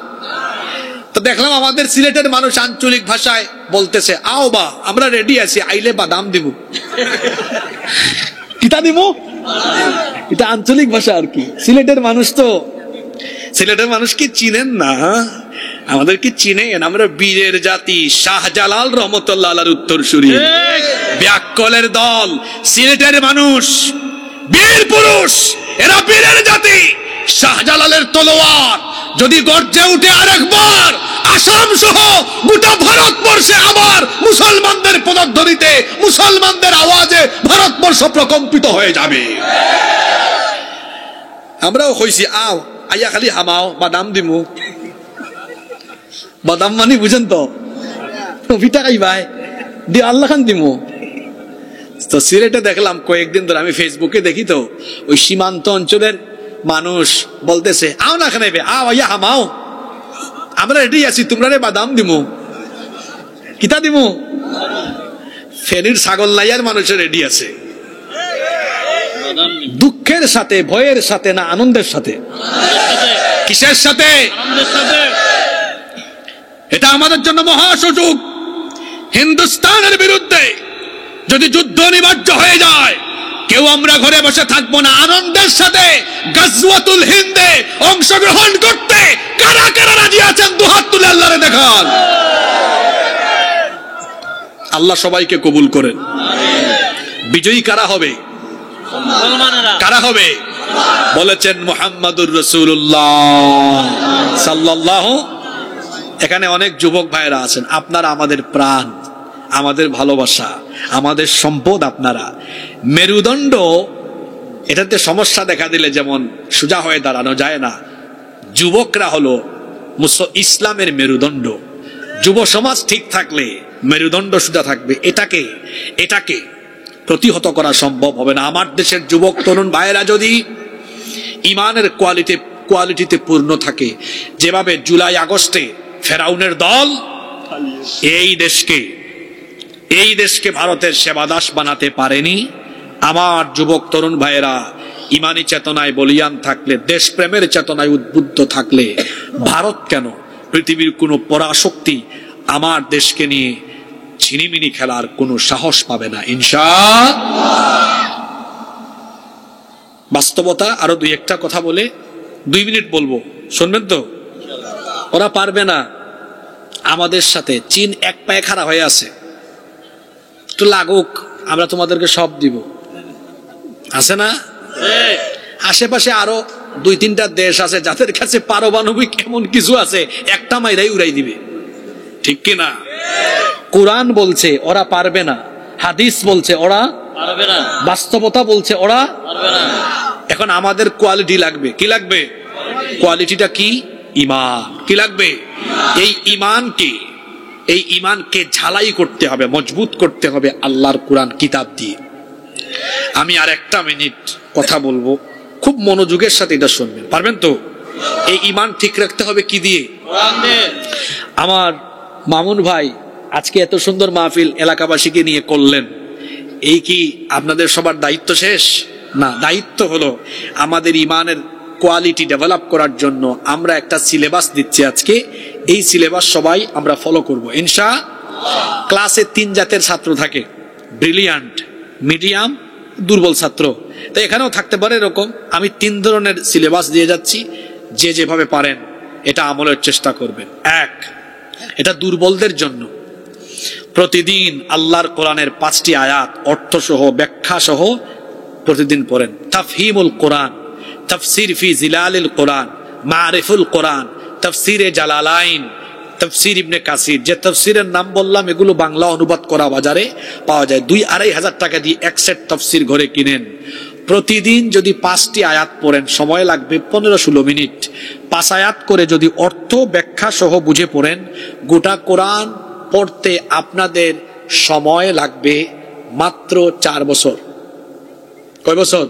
তো দেখলাম আমাদের সিলেটের মানুষ আঞ্চলিক ভাষায় বলতেছে, আও বা আমরা রেডি আছি, আইলে বাদাম দিব। কিতা দিব? এটা আঞ্চলিক ভাষা আর কি। সিলেটের মানুষ কি চিনেন না? আমাদের কি চিনেন? আমরা বীরের জাতি, শাহজালাল রহমতুল্লাহ আলাইহির উত্তরসূরি, ব্যাককলের দল। সিলেটের মানুষ বীর পুরুষ, এরা বীরের জাতি। শাহজালালের তলোয়ার যদি গর্জে উঠে আরেকবার, আসাম সহ গোটা ভারতবর্ষে আবার মুসলমানদের পদধ্বনিতে, মুসলমানদের আওয়াজে ভারতবর্ষ প্রকম্পিত হয়ে যাবে। আমরাও কইছি, আও আইয়া খালি হামাও, বাদাম দিমু। বাদাম মানে বুঝেন তো, পিঠা খাইবাই দিয়ে আল্লাহ খান দিমু। তো সিলেটে দেখলাম কয়েকদিন ধরে, আমি ফেসবুকে দেখি তো, ওই সীমান্ত অঞ্চলের মানুষ বলতেছে, আও না খানাইবে, আও আইয়া হামাও, আমরা রেডি আছি, তোমরা রে বাদাম দিমু। কিতা দিমু? ফেনীর ছাগলনাইয়ার মানুষের রেডি আছে। দুঃখের সাথে, ভয়ের সাথে না আনন্দের সাথে? কিসের সাথে? এটা আমাদের জন্য মহা সুযোগ। হিন্দুস্তানের বিরুদ্ধে যদি যুদ্ধ অনিবার্য হয়ে যায়, কেউ আমরা ঘরে বসে থাকবো না। আনন্দের সাথে গাজওয়াতুল হিন্দে অংশগ্রহণ করতে কারা কারা রাজি আছেন? দুহাত তুলে আল্লাহরে দেখান। আল্লাহ সবাইকে কবুল করেন। বিজয়ী কারা হবে? কারা হবে? বলেছেন মুহাম্মাদুর রাসূলুল্লাহ সাল্লাল্লাহু। এখানে অনেক যুবক ভাইরা আছেন, আপনারা আমাদের প্রাণ, আমাদের ভালোবাসা, আমাদের সম্পদ। আপনারা মেরুদণ্ড, এটাতে সমস্যা দেখা দিলে যেমন সোজা হয়ে দাঁড়ানো যায় না, যুবকরা হলো ইসলামের মেরুদণ্ড। যুব সমাজ ঠিক থাকলে মেরুদণ্ড সোজা থাকবে। এটাকে প্রতিহত করা সম্ভব হবে না। আমার দেশের যুবক তরুণ ভাইয়েরা যদি ইমানের কোয়ালিটিতে পূর্ণ থাকে, যেভাবে জুলাই আগস্টে ফেরাউনের দল এই দেশকে ভারতের সেবাদাস বানাতে পারেনি, আমার যুবক তরুণ ভাইয়েরা ইমানি চেতনায় বলিয়ান থাকলে, দেশপ্রেমের চেতনায় উদ্বুদ্ধ থাকলে, ভারত কেন, পৃথিবীর কোনো পরাশক্তি আমার দেশকে নিয়ে ছিনিমিনি খেলার কোনো সাহস পাবে না ইনশাআল্লাহ। বাস্তবতা। আরো 2-1টা কথা বলে 2 মিনিট বলবো, শুনবেন তো? ওরা পারবে না আমাদের সাথে। চীন এক পায়ে খাড়া হয়ে আছে, একটু লাগুক, আমরা তোমাদেরকে সব দিব। আছে না? আশেপাশে আরো 2-3টা দেশ আছে যাদের কাছে পারমাণবিক এমন কিছু আছে, একটা মাইরাই উড়াই দিবে। ঠিক কিনা? কোরআন বলছে ওরা পারবে না, হাদিস বলছে ওরা পারবে না, বাস্তবতা বলছে ওরা পারবে না। এখন আমাদের কোয়ালিটি লাগবে। কি লাগবে? কোয়ালিটিটা কি? ঈমান। কি লাগবে? এই ঈমানকে ঝালাই করতে হবে, মজবুত করতে হবে আল্লাহর কোরআন কিতাব দিয়ে। আমি আর 1টা মিনিট কথা বলবো, খুব মনোযোগের সাথে এটা শুনবেন, পারবেন তো? এই ঈমান ঠিক রাখতে হবে কি দিয়ে? কোরআন দিয়ে। আমার মামুন ভাই আজকে এত সুন্দর মাহফিল এলাকাবাসীকে নিয়ে করলেন, এই কি আপনাদের সবার দায়িত্ব শেষ? না, দায়িত্ব হলো আমাদের ইমানের কোয়ালিটি ডেভেলপ করার জন্য আমরা একটা সিলেবাস দিচ্ছি আজকে। এই সিলেবাস সবাই আমরা ফলো করব ইনশাআল্লাহ। ক্লাসে 3 জাতের ছাত্র থাকে, ব্রিলিয়ান্ট, মিডিয়াম, দুর্বল ছাত্র। তো এখানেও থাকতে পারে এরকম। আমি 3 ধরনের সিলেবাস দিয়ে যাচ্ছি, যে যেভাবে পারেন এটা আমলের চেষ্টা করবেন। 1, এটা দুর্বলদের জন্য। প্রতিদিন আল্লাহর কোরআনের 5টি আয়াত অর্থ সহ ব্যাখ্যা সহ প্রতিদিন পড়েন। তাফহিমুল কোরআন, তাফসির ফি জিলালিল কোরআন, মারিফুল কোরআন, তাফসিরে জালালাইন, তাফসির ইবনে কাসির। যে তাফসিরের নাম বললাম এগুলো বাংলা অনুবাদ করা বাজারে পাওয়া যায়। 2-2.5 হাজার টাকা দিয়ে এক সেট তাফসির ঘরে কিনেন। প্রতিদিন যদি 5টি আয়াত পড়েন সময় লাগবে 15-16 মিনিট। 5 আয়াত করে যদি অর্থ ব্যাখ্যা সহ বুঝে পড়েন, গোটা কোরআন পড়তে আপনাদের সময় লাগবে মাত্র 4 বছর। কয় বছর?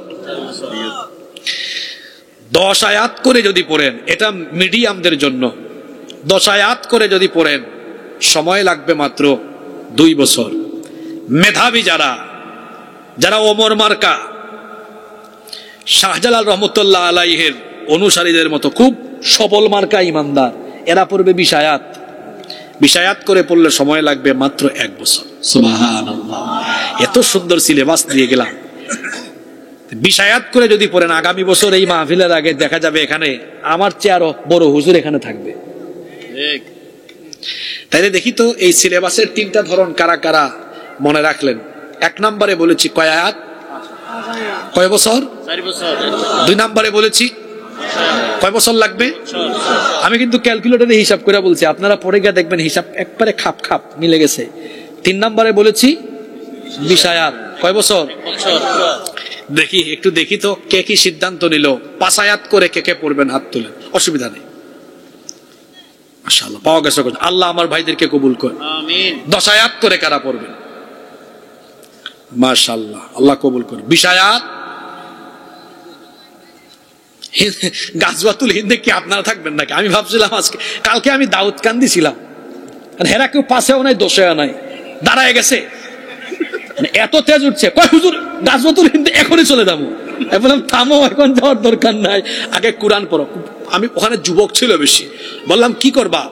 10 আয়াত করে যদি পড়েন, এটা মিডিয়ামদের জন্য, 10 আয়াত করে যদি পড়েন সময় লাগবে মাত্র 2 বছর। মেধাবী যারা ওমর মার্কা, শাহজালাল রহমতুল্লাহ আলাইহির অনুসারীদের মতো খুব সবল মার্কা ইমানদার, এরা পড়বে 20 আয়াত। 20 আয়াত করে পড়লে সময় লাগবে মাত্র 1 বছর। সুবহানাল্লাহ, এত সুন্দর সিলেবাস দিয়ে গেলাম। 20 আয়াত করে যদি পড়েন, আগামী বছর এই মাহফিলের আগে দেখা যাবে এখানে আমার চেয়ে আরো বড় হুজুর এখানে থাকবে। তাইলে দেখি তো এই সিলেবাসের 3টা ধরন কারা কারা মনে রাখলেন। 1 নম্বরে বলেছি কয় আয়াত, কয় বছর? 4 বছর। 2 নম্বরে বলেছি কয় বছর লাগবে। আমি কিন্তু ক্যালকুলেটরে হিসাব করে বলছি, আপনারা পড়ে গিয়ে দেখবেন হিসাব একবারে খাপ খাপ মিলে গেছে। 3 নম্বরে বলেছি 20 আয়াত, কয় বছর? দেখি একটু দেখি তো কে কি সিদ্ধান্ত নিল। 5 আয়াত করে কে কে পড়বেন হাত তুলেন, অসুবিধা নেই। মাশাআল্লাহ, পাওয়া গেছে। আল্লাহ আমার ভাইদেরকে কবুল করে। আমিন। 10 আয়াত করে কারা পড়বেন? মাশাআল্লাহ, আল্লাহ কবুল করে। 20 আয়াত। গাজওয়াতুল হিন্দে কি আপনারা থাকবেন নাকি? আমি ভাবছিলাম আজকে, কালকে আমি দাউদকান্দি ছিলাম, হেরা কেউ পাশেও নাই দোষেও নাই, দাঁড়ায় গেছে, এত তেজ উঠছে। কয় হুজুর গাজওয়াতুল হিন্দে এখনই চলে যাবো। বললাম থামো, এখন যাওয়ার দরকার নাই, আগে কোরআন পড়ো। আমি ওখানে যুবক ছিল বেশি, বললাম কি করবা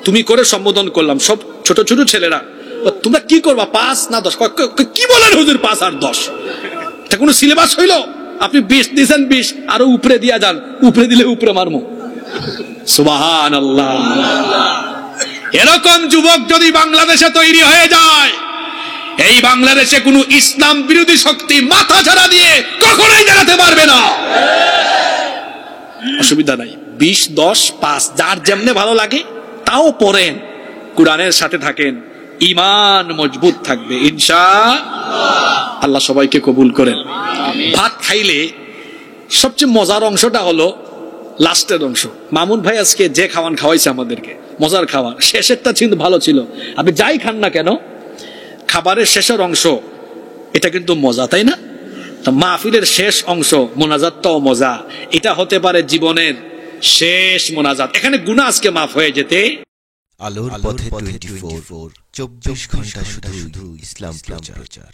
তুমি, করে সম্বোধন করলাম সব ছোট ছোট ছেলেরা। তোমরা কি করবা, 5 না 10? কি বলেন হুজুর 5 আর 10? এটা কোনো সিলেবাস হইল? আপনি 20 দিয়েছেন, 20 আরো উপরে দিয়া যান, উপরে দিলে উপরে মারমু। সুবহানাল্লাহ। এরকম যুবক যদি বাংলাদেশে তৈরি হয়ে যায়, এই বাংলাদেশে কোনো ইসলাম বিরোধী শক্তি মাথা ছাড়া দিয়ে কখনোই দাঁড়াতে পারবে না। অসুবিধা নাই, 20, 10, 5 যার যেমনে ভালো লাগে তাও পড়েন, কোরআনের সাথে থাকেন, ঈমান মজবুত থাকবে ইনশাআল্লাহ। আল্লাহ সবাইকে কবুল করেন। ভাত খাইলে সবচেয়ে মজার অংশটা হলো লাস্টের অংশ। মামুন ভাই আজকে যে খাওয়ান খাওয়াইছে আমাদেরকে, মজার খাবার, শেষেরটা কিন্তু ভালো ছিল। আপনি যাই খান না কেন, খাবারের শেষের অংশ এটা কিন্তু মজা, তাই না? তো মাহফিলের শেষ অংশ মোনাজাতটাও মজা। এটা হতে পারে জীবনের শেষ মোনাজাত। এখানে গুনাহ আজকে মাফ হয়ে যেতে। আলোর পথে 24, 24 ঘন্টা শুধু ইসলাম প্রচার।